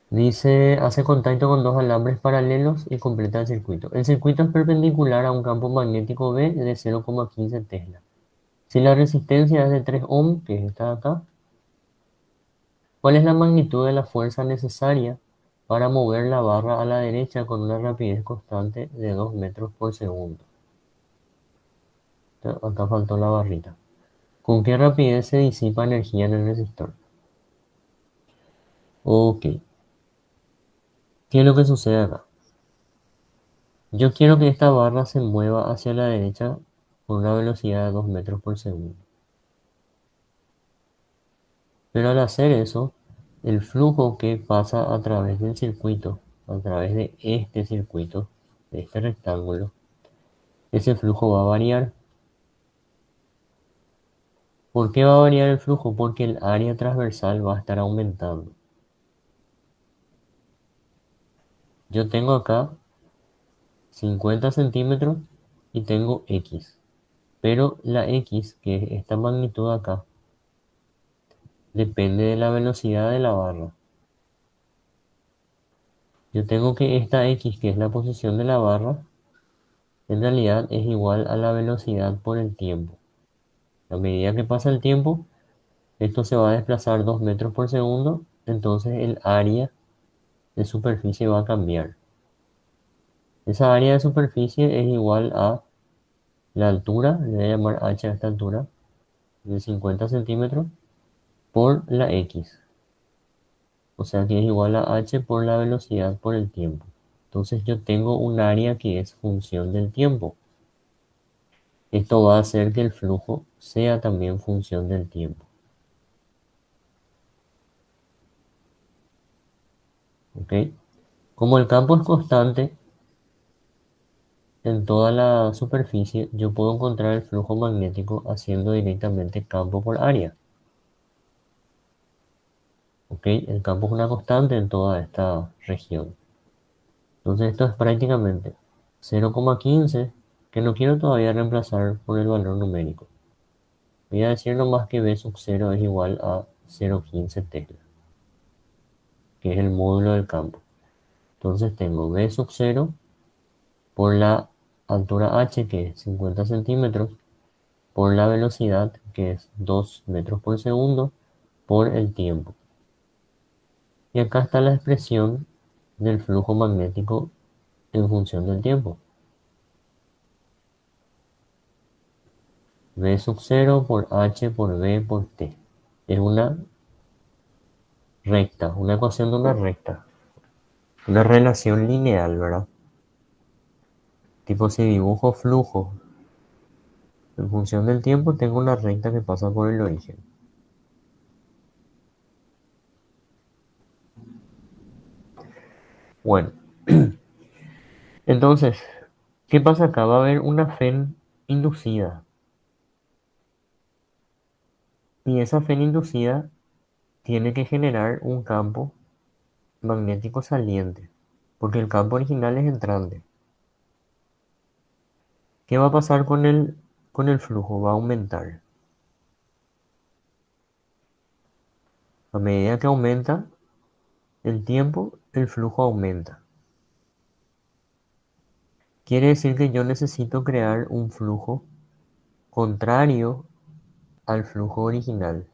A: Dice, hace contacto con dos alambres paralelos y completa el circuito. El circuito es perpendicular a un campo magnético B de 0,15 Tesla. Si la resistencia es de 3 ohm, que es esta de acá, ¿cuál es la magnitud de la fuerza necesaria para mover la barra a la derecha con una rapidez constante de 2 metros por segundo? Acá faltó la barrita. ¿Con qué rapidez se disipa energía en el resistor? Ok, ¿qué es lo que sucede acá? Yo quiero que esta barra se mueva hacia la derecha con una velocidad de 2 metros por segundo. Pero al hacer eso, el flujo que pasa a través del circuito, a través de este circuito, de este rectángulo, ese flujo va a variar. ¿Por qué va a variar el flujo? Porque el área transversal va a estar aumentando. Yo tengo acá 50 centímetros y tengo X. Pero la X, que es esta magnitud acá, depende de la velocidad de la barra. Yo tengo que esta X, que es la posición de la barra, en realidad es igual a la velocidad por el tiempo. A medida que pasa el tiempo, esto se va a desplazar 2 metros por segundo, entonces el área de superficie va a cambiar. Esa área de superficie es igual a la altura, le voy a llamar h a esta altura, de 50 centímetros, por la x. O sea que es igual a h por la velocidad por el tiempo. Entonces yo tengo un área que es función del tiempo. Esto va a hacer que el flujo sea también función del tiempo. ¿Ok? Como el campo es constante en toda la superficie, yo puedo encontrar el flujo magnético haciendo directamente campo por área. ¿Ok? El campo es una constante en toda esta región. Entonces esto es prácticamente 0,15, que no quiero todavía reemplazar por el valor numérico. Voy a decir nomás que B sub 0 es igual a 0,15 Tesla, que es el módulo del campo. Entonces tengo B sub 0 por la altura h, que es 50 centímetros, por la velocidad, que es 2 metros por segundo, por el tiempo. Y acá está la expresión del flujo magnético en función del tiempo. V sub 0 por h por v por t. Es una recta, una ecuación de una recta. Una relación lineal, ¿verdad? Tipo, si dibujo flujo en función del tiempo, tengo una recta que pasa por el origen. Bueno, entonces, ¿qué pasa acá? Va a haber una FEN inducida. Y esa FEN inducida tiene que generar un campo magnético saliente, porque el campo original es entrante. ¿Qué va a pasar con el flujo? Va a aumentar. A medida que aumenta el tiempo, el flujo aumenta. Quiere decir que yo necesito crear un flujo contrario al flujo original.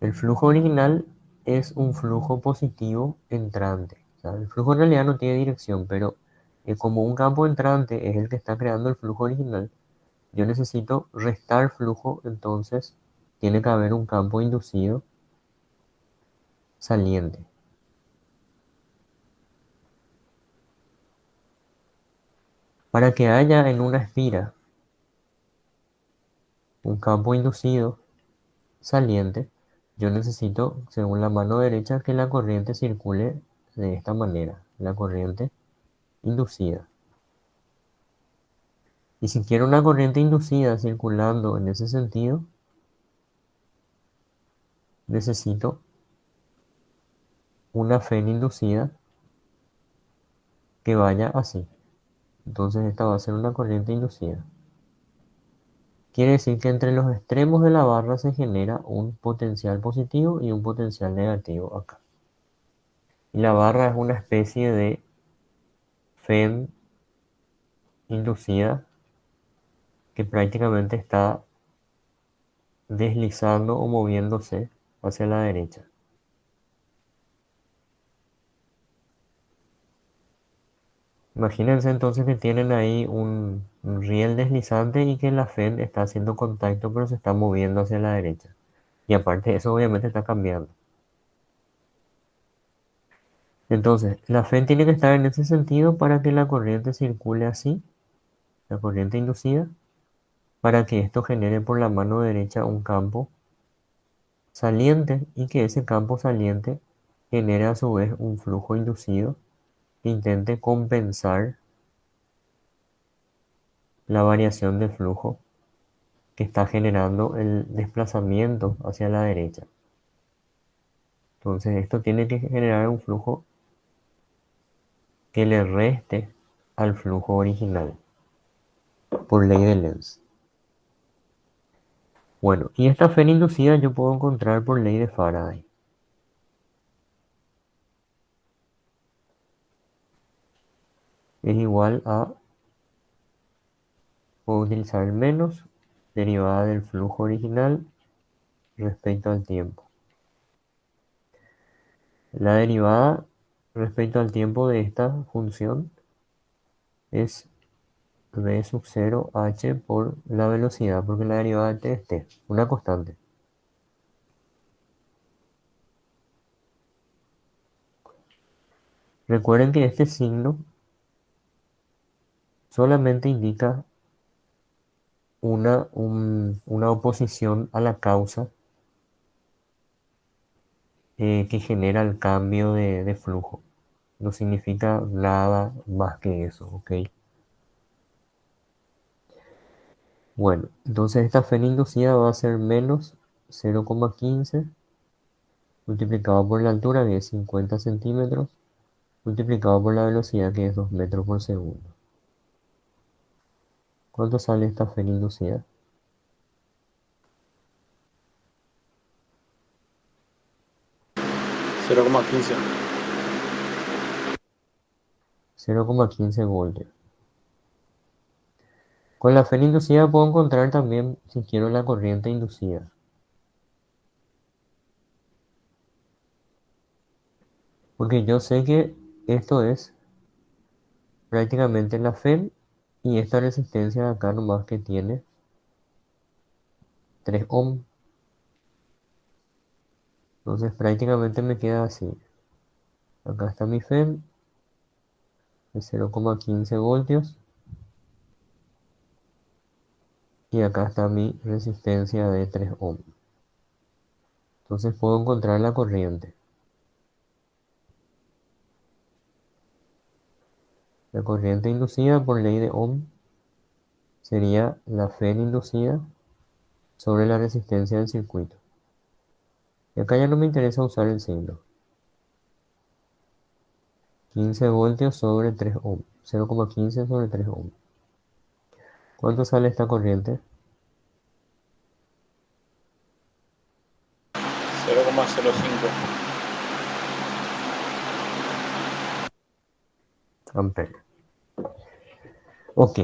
A: El flujo original es un flujo positivo entrante. O sea, el flujo en realidad no tiene dirección, pero como un campo entrante es el que está creando el flujo original, yo necesito restar flujo, entonces tiene que haber un campo inducido saliente. Para que haya en una esfera un campo inducido saliente, yo necesito, según la mano derecha, que la corriente circule de esta manera, la corriente inducida. Y si quiero una corriente inducida circulando en ese sentido, necesito una FEN inducida que vaya así. Entonces esta va a ser una corriente inducida. Quiere decir que entre los extremos de la barra se genera un potencial positivo y un potencial negativo acá. Y la barra es una especie de FEN inducida que prácticamente está deslizando o moviéndose hacia la derecha. Imagínense entonces que tienen ahí un riel deslizante y que la FEN está haciendo contacto pero se está moviendo hacia la derecha. Y aparte eso obviamente está cambiando. Entonces, la FEN tiene que estar en ese sentido para que la corriente circule así, la corriente inducida, para que esto genere por la mano derecha un campo saliente y que ese campo saliente genere a su vez un flujo inducido que intente compensar la variación de flujo que está generando el desplazamiento hacia la derecha. Entonces esto tiene que generar un flujo que le reste al flujo original por ley de Lenz. Bueno, y esta FEN inducida yo puedo encontrar por ley de Faraday. Es igual a, puedo utilizar el menos, derivada del flujo original respecto al tiempo. La derivada respecto al tiempo de esta función es v sub 0 h por la velocidad, porque la derivada de t es t, una constante. Recuerden que este signo solamente indica una oposición a la causa que genera el cambio de flujo. No significa nada más que eso, ¿ok? Bueno, entonces esta FEN inducida va a ser menos 0,15 multiplicado por la altura, que es 50 centímetros, multiplicado por la velocidad, que es 2 metros por segundo. ¿Cuánto sale esta FEN inducida?
B: 0,15.
A: 0,15 voltios. Con la FEN inducida puedo encontrar también, si quiero, la corriente inducida. Porque yo sé que esto es prácticamente la FEN y esta resistencia de acá nomás que tiene 3 ohm. Entonces prácticamente me queda así. Acá está mi FEN de 0,15 voltios. Y acá está mi resistencia de 3 ohm. Entonces puedo encontrar la corriente. La corriente inducida por ley de Ohm sería la FEN inducida sobre la resistencia del circuito. Y acá ya no me interesa usar el signo. 15 voltios sobre 3 ohms. 0,15 sobre 3 ohms. ¿Cuánto sale esta corriente?
B: 0,05.
A: Amperes. Ok.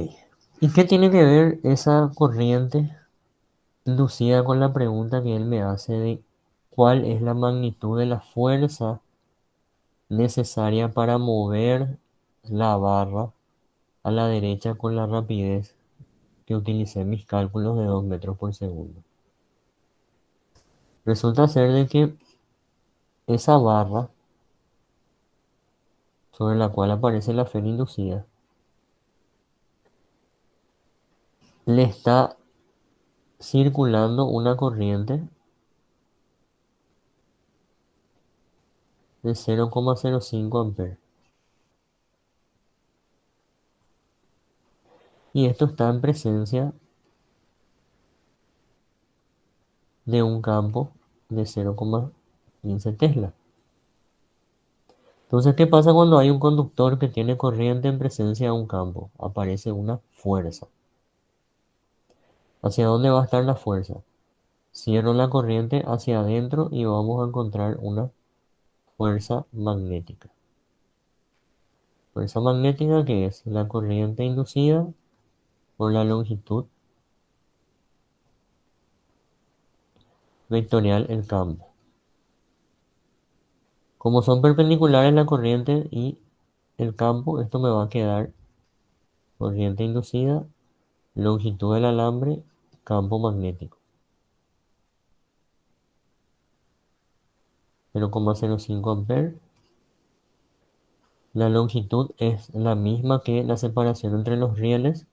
A: ¿Y qué tiene que ver esa corriente inducida con la pregunta que él me hace de cuál es la magnitud de la fuerza necesaria para mover la barra a la derecha con la rapidez que utilicé en mis cálculos de 2 metros por segundo? Resulta ser de que esa barra sobre la cual aparece la fe inducida le está circulando una corriente de 0,05 amperes. Y esto está en presencia de un campo de 0,15 Tesla. Entonces, ¿qué pasa cuando hay un conductor que tiene corriente en presencia de un campo? Aparece una fuerza. ¿Hacia dónde va a estar la fuerza? Cierro la corriente hacia adentro y vamos a encontrar una fuerza magnética. Fuerza magnética que es la corriente inducida por la longitud vectorial del campo. Como son perpendiculares la corriente y el campo, esto me va a quedar corriente inducida, longitud del alambre, campo magnético. 0,05 amperes. La longitud es la misma que la separación entre los rieles,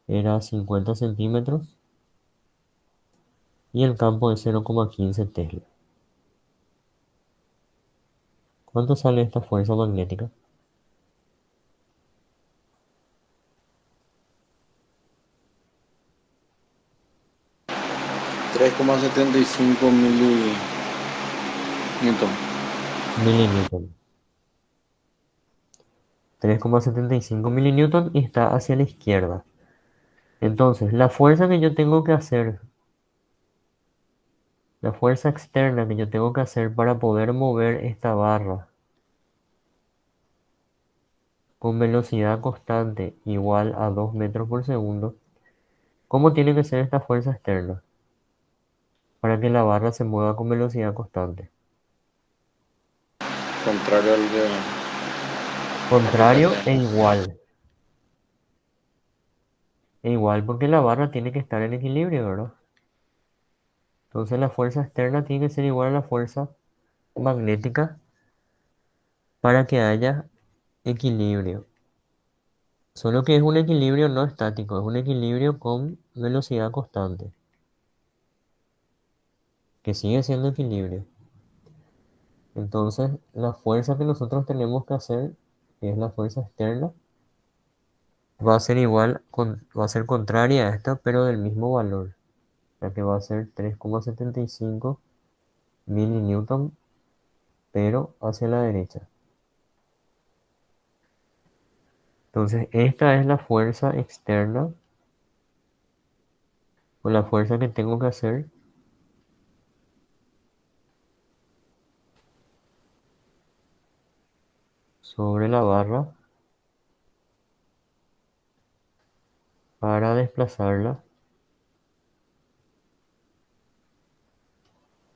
A: era 50 centímetros, y el campo es 0,15 Tesla. ¿Cuánto sale esta fuerza magnética?
B: 3,75 mililitros.
A: Milinewton. 3,75 milinewton y está hacia la izquierda. Entonces, la fuerza que yo tengo que hacer, la fuerza externa que yo tengo que hacer para poder mover esta barra con velocidad constante igual a 2 metros por segundo, ¿cómo tiene que ser esta fuerza externa para que la barra se mueva con velocidad constante?
B: Contrario al de la
A: Contrario
B: corriente.
A: e igual. E igual porque la barra tiene que estar en equilibrio, ¿verdad? Entonces la fuerza externa tiene que ser igual a la fuerza magnética para que haya equilibrio. Solo que es un equilibrio no estático, es un equilibrio con velocidad constante, que sigue siendo equilibrio. Entonces, la fuerza que nosotros tenemos que hacer, que es la fuerza externa, va a ser va a ser contraria a esta, pero del mismo valor, ya que va a ser 3,75 milinewton, pero hacia la derecha. Entonces, esta es la fuerza externa, o la fuerza que tengo que hacer sobre la barra para desplazarla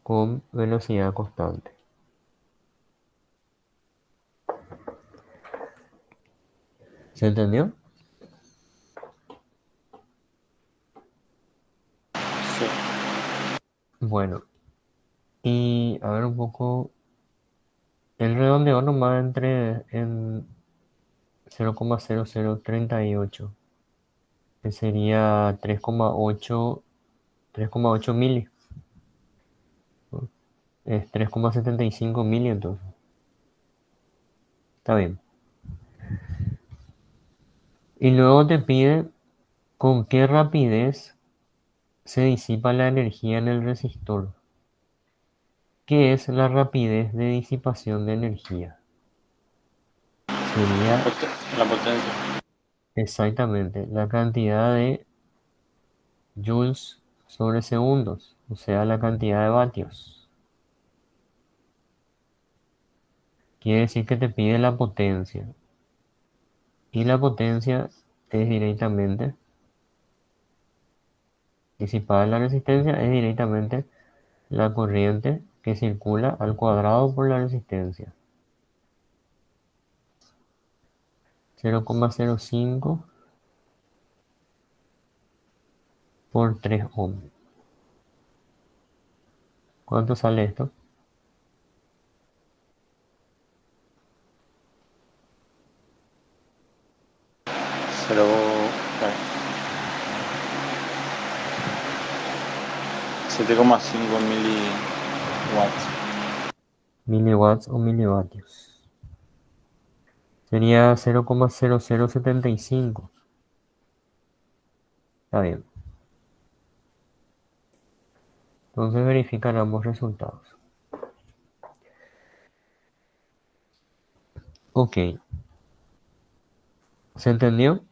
A: con velocidad constante. ¿Se entendió?
B: Sí.
A: Bueno, y a ver un poco, el redondeo nomás entre en 0,0038, que sería 3,8 mili, ¿no? Es 3,75 mili entonces. Está bien. Y luego te pide con qué rapidez se disipa la energía en el resistor. ¿Qué es la rapidez de disipación de energía? Sería
B: La potencia.
A: exactamente la cantidad de joules sobre segundos, o sea, la cantidad de vatios. Quiere decir que te pide la potencia. Y la potencia es directamente, disipada en la resistencia, es directamente la corriente que circula al cuadrado por la resistencia. 0,05 por 3 ohm. ¿Cuánto sale esto?
B: 0, 7,5 miliwatts.
A: Miliwatts o milivatios. Sería 0,0075. Está bien. Entonces verificar ambos resultados. Ok. ¿Se entendió?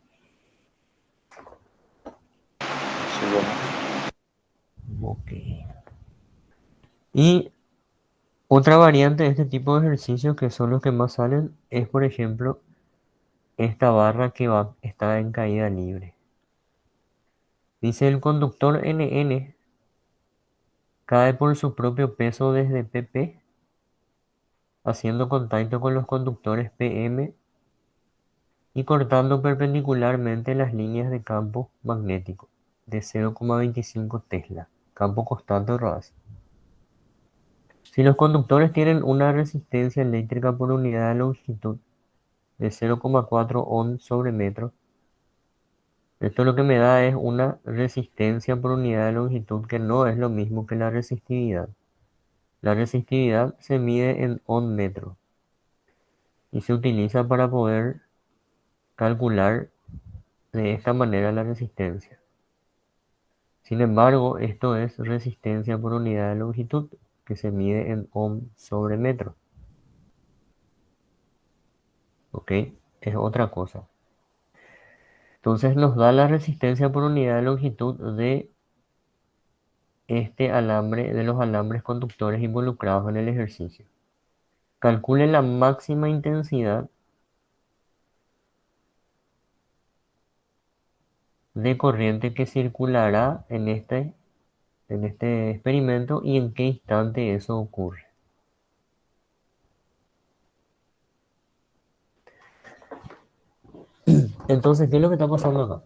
B: Sí, bueno.
A: Ok. Y otra variante de este tipo de ejercicios que son los que más salen es, por ejemplo, esta barra que está en caída libre. Dice el conductor NN cae por su propio peso desde PP, haciendo contacto con los conductores PM y cortando perpendicularmente las líneas de campo magnético de 0,25 Tesla, campo constante o RAS. Si los conductores tienen una resistencia eléctrica por unidad de longitud de 0,4 ohm sobre metro, esto lo que me da es una resistencia por unidad de longitud que no es lo mismo que la resistividad. La resistividad se mide en ohm metro y se utiliza para poder calcular de esta manera la resistencia. Sin embargo, esto es resistencia por unidad de longitud que se mide en ohm sobre metro. ¿Ok? Es otra cosa. Entonces nos da la resistencia por unidad de longitud de este alambre, de los alambres conductores involucrados en el ejercicio. Calcule la máxima intensidad de corriente que circulará en este experimento y en qué instante eso ocurre. Entonces, ¿qué es lo que está pasando acá?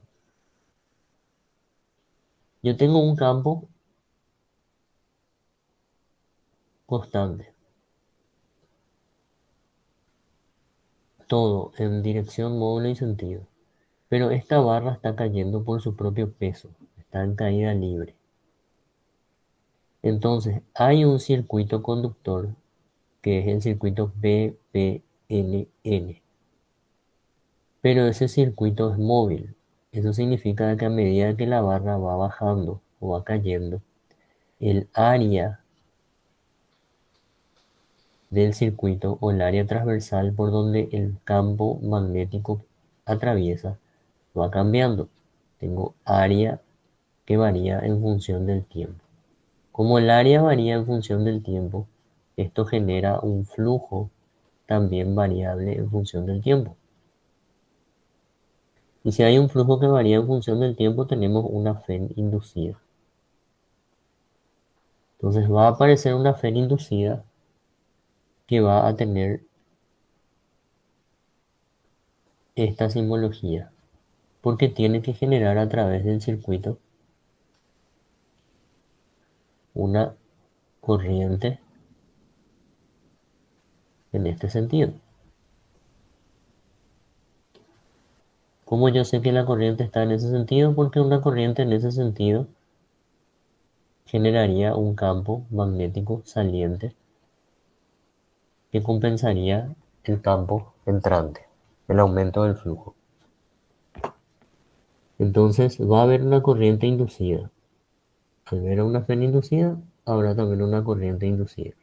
A: Yo tengo un campo constante, todo en dirección, módulo y sentido, pero esta barra está cayendo por su propio peso, está en caída libre. Entonces, hay un circuito conductor que es el circuito BPNN, pero ese circuito es móvil. Eso significa que a medida que la barra va bajando o va cayendo, el área del circuito o el área transversal por donde el campo magnético atraviesa va cambiando. Tengo área que varía en función del tiempo. Como el área varía en función del tiempo, esto genera un flujo también variable en función del tiempo. Y si hay un flujo que varía en función del tiempo, tenemos una FEN inducida. Entonces va a aparecer una FEN inducida que va a tener esta simbología, porque tiene que generar a través del circuito una corriente en este sentido. ¿Cómo yo sé que la corriente está en ese sentido? Porque una corriente en ese sentido generaría un campo magnético saliente que compensaría el campo entrante, el aumento del flujo. Entonces va a haber una corriente inducida. Al ver una FEN inducida, habrá también una corriente inducida.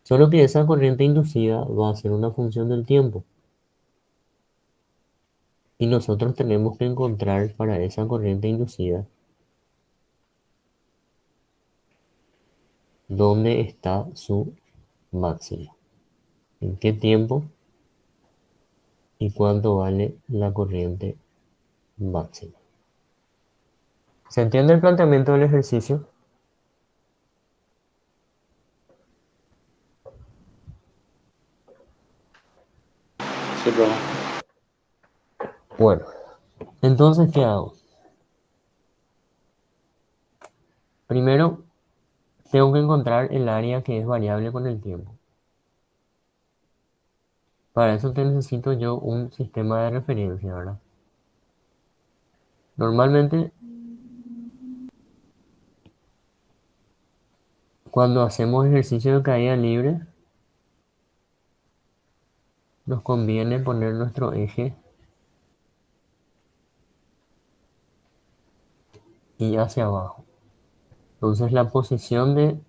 A: Solo que esa corriente inducida va a ser una función del tiempo. Y nosotros tenemos que encontrar para esa corriente inducida dónde está su máximo, en qué tiempo y cuánto vale la corriente máxima. ¿Se entiende el planteamiento del ejercicio?
B: Sí, pero
A: Bueno, entonces, ¿qué hago? Primero, tengo que encontrar el área que es variable con el tiempo. Para eso te necesito yo un sistema de referencia, ¿verdad? Normalmente, cuando hacemos ejercicio de caída libre, nos conviene poner nuestro eje y hacia abajo. Entonces la posición de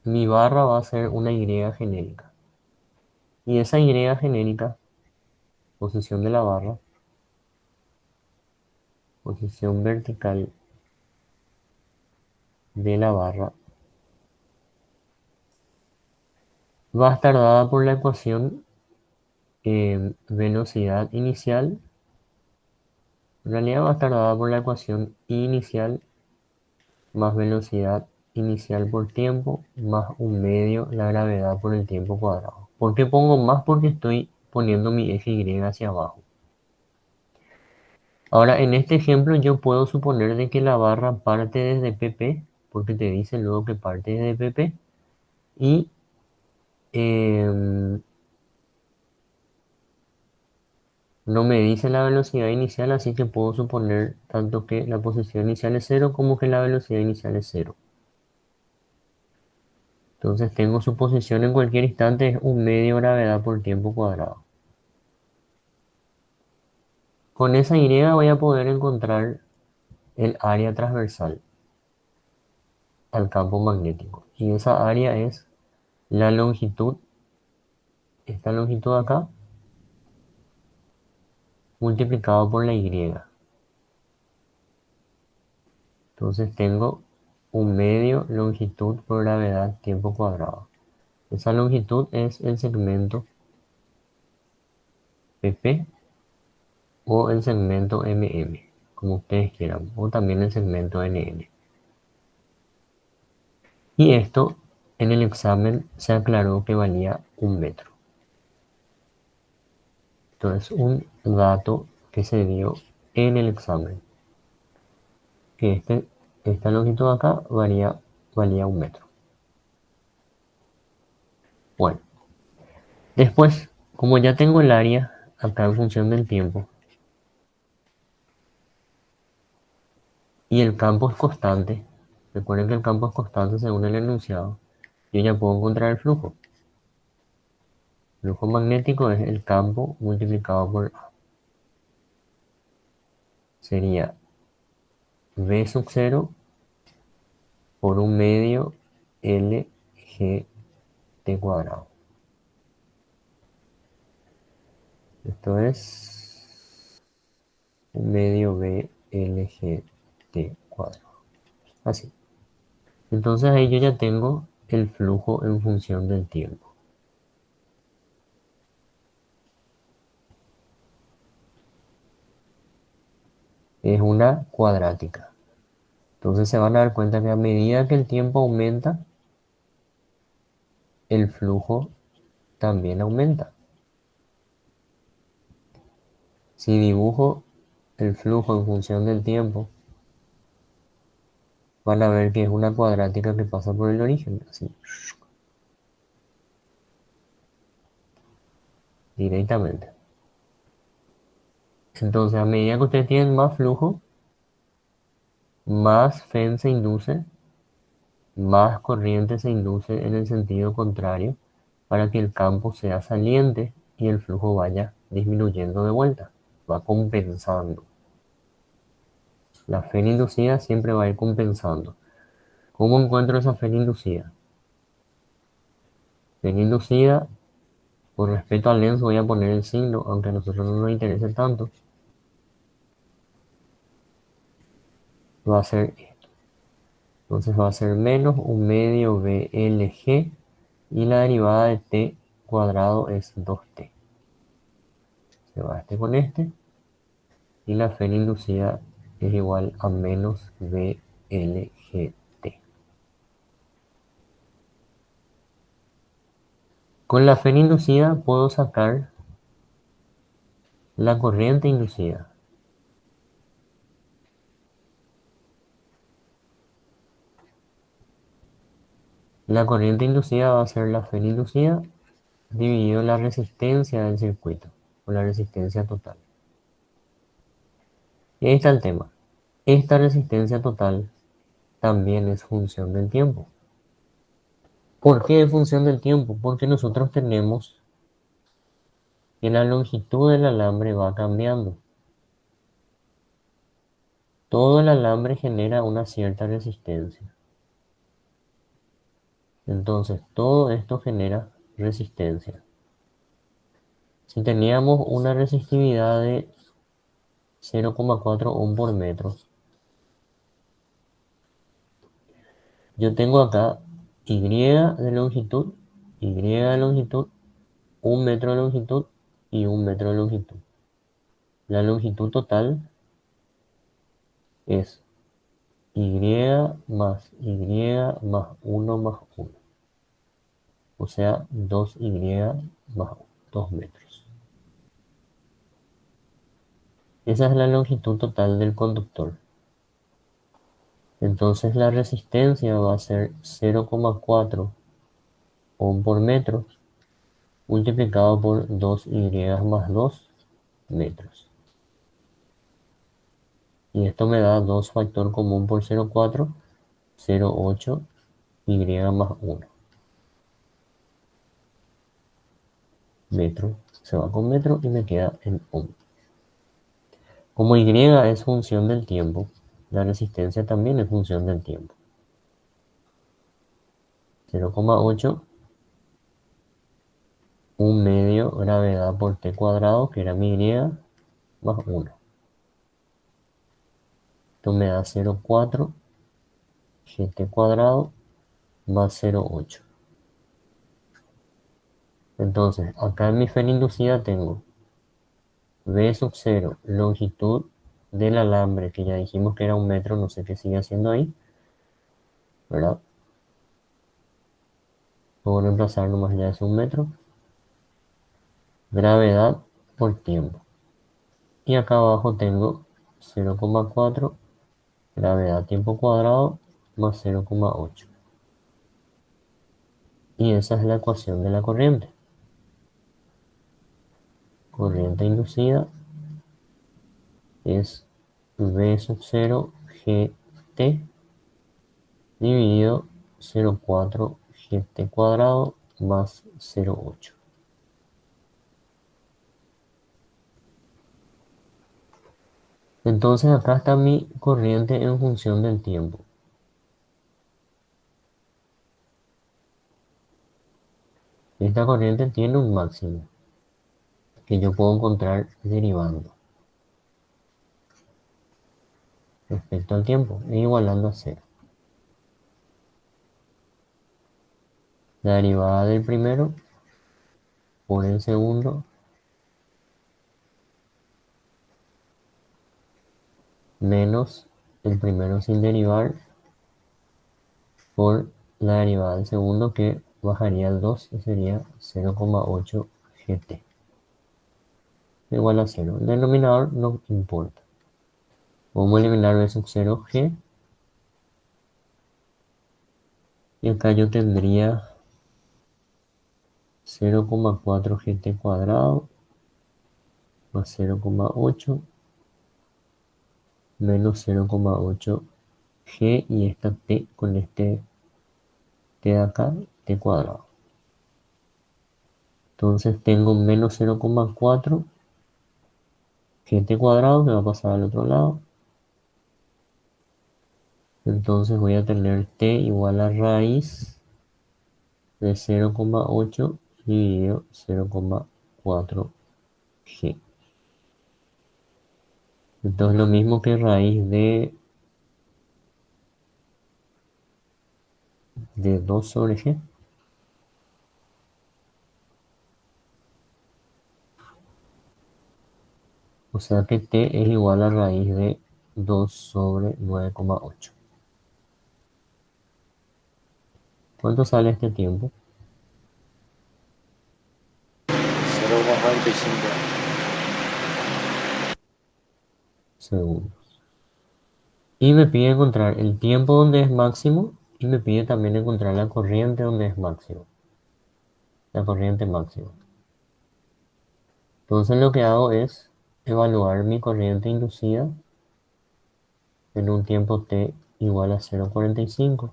A: mi barra va a ser una Y genérica. Y esa Y genérica, posición de la barra, posición vertical de la barra, va a estar dada por la ecuación velocidad inicial. En realidad va a estar dada por la ecuación inicial más velocidad inicial por tiempo más un medio la gravedad por el tiempo cuadrado. ¿Por qué pongo más? Porque estoy poniendo mi eje Y hacia abajo. Ahora, en este ejemplo yo puedo suponer de que la barra parte desde PP, porque te dice luego que parte desde PP, y em, no me dice la velocidad inicial, así que puedo suponer tanto que la posición inicial es cero como que la velocidad inicial es cero. Entonces tengo su posición en cualquier instante es un medio gravedad por tiempo cuadrado. Con esa Y voy a poder encontrar el área transversal al campo magnético. Y esa área es la longitud, esta longitud acá, multiplicado por la Y. Entonces tengo un medio longitud por gravedad tiempo cuadrado. Esa longitud es el segmento PP o el segmento MM, como ustedes quieran, o también el segmento NN. Y esto en el examen se aclaró que valía 1 metro. Entonces un dato que se dio en el examen, que esta longitud acá valía 1 metro. Bueno, después, como ya tengo el área acá en función del tiempo, y el campo es constante, recuerden que el campo es constante según el enunciado, yo ya puedo encontrar el flujo. El flujo magnético es el campo multiplicado por A. Sería V sub 0 por un medio LGT cuadrado. Esto es un medio B LGT cuadrado. Así. Entonces ahí yo ya tengo el flujo en función del tiempo. Es una cuadrática. Entonces se van a dar cuenta que a medida que el tiempo aumenta, el flujo también aumenta. Si dibujo el flujo en función del tiempo, van a ver que es una cuadrática que pasa por el origen, así, directamente. Entonces, a medida que ustedes tienen más flujo, más FEN se induce, más corriente se induce en el sentido contrario para que el campo sea saliente y el flujo vaya disminuyendo de vuelta, va compensando. La fe inducida siempre va a ir compensando. ¿Cómo encuentro esa fe inducida? Fe inducida, por respeto al lens voy a poner el signo, aunque a nosotros no nos interese tanto. Va a ser esto. Entonces va a ser menos un medio BLG y la derivada de t cuadrado es 2t. Se va este con este y la fe inducida es igual a menos BLGT. Con la fe inducida puedo sacar la corriente inducida. La corriente inducida va a ser la fe inducida dividido la resistencia del circuito, o la resistencia total. Y ahí está el tema. Esta resistencia total también es función del tiempo. ¿Por qué es función del tiempo? Porque nosotros tenemos que la longitud del alambre va cambiando. Todo el alambre genera una cierta resistencia. Entonces, todo esto genera resistencia. Si teníamos una resistividad de 0,4 ohm por metro, yo tengo acá Y de longitud, un metro de longitud y un metro de longitud. La longitud total es Y más uno más uno. O sea, 2Y más 2 metros. Esa es la longitud total del conductor. Entonces la resistencia va a ser 0,4 ohm por metro multiplicado por 2Y más 2 metros. Y esto me da 2 factor común por 0,4, 0,8 Y más 1 metro. Se va con metro y me queda en ohm. Como Y es función del tiempo, la resistencia también es función del tiempo. 0,8, un medio gravedad por t cuadrado, que era mi Y, más 1. Esto me da 0,4 gt cuadrado más 0,8. Entonces, acá en mi fe inducida tengo V sub 0, longitud del alambre, que ya dijimos que era un metro, no sé qué sigue haciendo ahí, ¿verdad? Puedo reemplazar nomás, ya es un metro. Gravedad por tiempo. Y acá abajo tengo 0,4 gravedad tiempo cuadrado más 0,8. Y esa es la ecuación de la corriente. Corriente inducida es V sub 0 GT dividido 0,4 GT cuadrado más 0,8. Entonces acá está mi corriente en función del tiempo. Esta corriente tiene un máximo que yo puedo encontrar derivando respecto al tiempo e igualando a cero. La derivada del primero por el segundo menos el primero sin derivar por la derivada del segundo, que bajaría al 2 y sería 0,8 gt igual a 0. El denominador no importa. Vamos a eliminar b sub 0 g y acá yo tendría 0,4 gt cuadrado más 0,8 menos 0,8 g y esta t con este t de acá, t cuadrado. Entonces tengo menos 0,4 gt cuadrado que va a pasar al otro lado Entonces voy a tener t igual a raíz de 0,8 dividido 0,4g. Entonces lo mismo que raíz de 2 sobre g. O sea que t es igual a raíz de 2 sobre 9,8. ¿Cuánto sale este tiempo?
B: 0,45.
A: Segundos. Y me pide encontrar el tiempo donde es máximo y me pide también encontrar la corriente donde es máximo. La corriente máxima. Entonces lo que hago es evaluar mi corriente inducida en un tiempo t igual a 0,45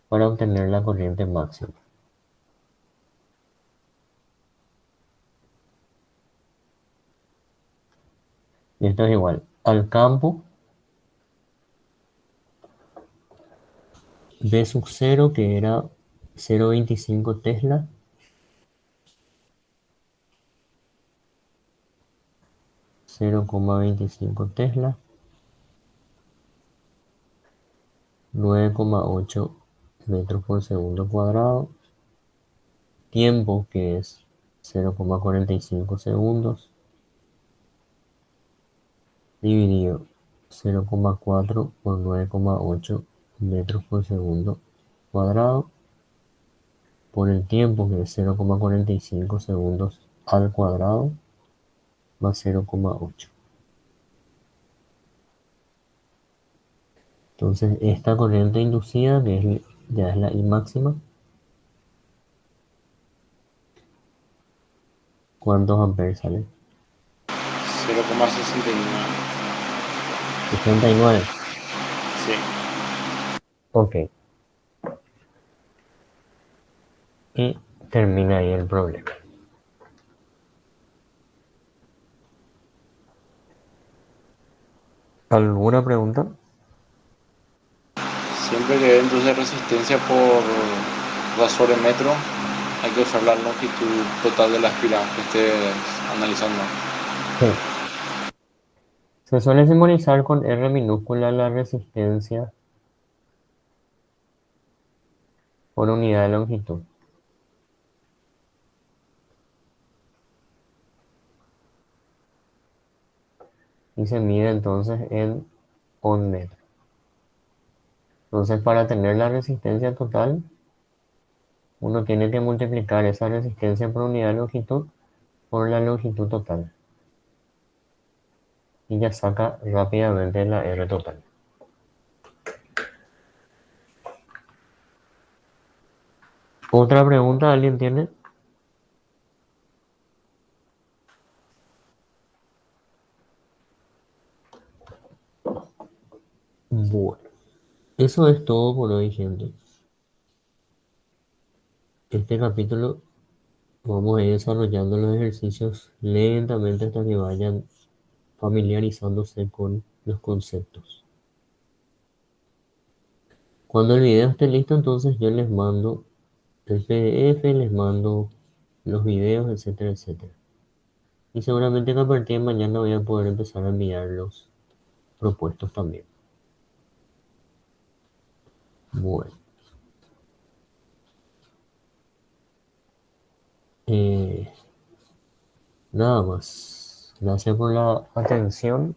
A: para obtener la corriente máxima. Y esto es igual al campo V sub 0 que era 0,25 Tesla, 0,25 Tesla, 9,8 metros por segundo cuadrado, tiempo que es 0,45 segundos, dividido 0,4 por 9,8 metros por segundo cuadrado, por el tiempo que es 0,45 segundos al cuadrado, más 0,8. Entonces esta corriente inducida, que ya es la I máxima, ¿cuántos amperes sale?
B: 0,69.
A: 69.
B: Sí.
A: Ok. Y termina ahí el problema. ¿Alguna pregunta?
B: Siempre que entonces resistencia por gasometro, hay que usar la longitud total de la espiral que estés analizando.
A: Sí. Se suele simbolizar con R minúscula la resistencia por unidad de longitud. Y se mide entonces en ohm metro. Entonces para tener la resistencia total, uno tiene que multiplicar esa resistencia por unidad de longitud por la longitud total. Y ya saca rápidamente la R total. ¿Otra pregunta alguien tiene? Bueno, eso es todo por hoy, gente. Este capítulo vamos a ir desarrollando los ejercicios lentamente hasta que vayan familiarizándose con los conceptos. Cuando el video esté listo, entonces yo les mando el PDF, les mando los videos, etcétera, etcétera. Y seguramente que a partir de mañana voy a poder empezar a enviar los propuestos también. Bueno, eh, nada más. Gracias por la atención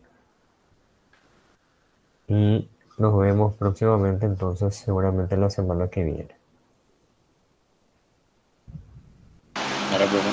A: y nos vemos próximamente, entonces seguramente la semana que viene.
B: Ahora, pues,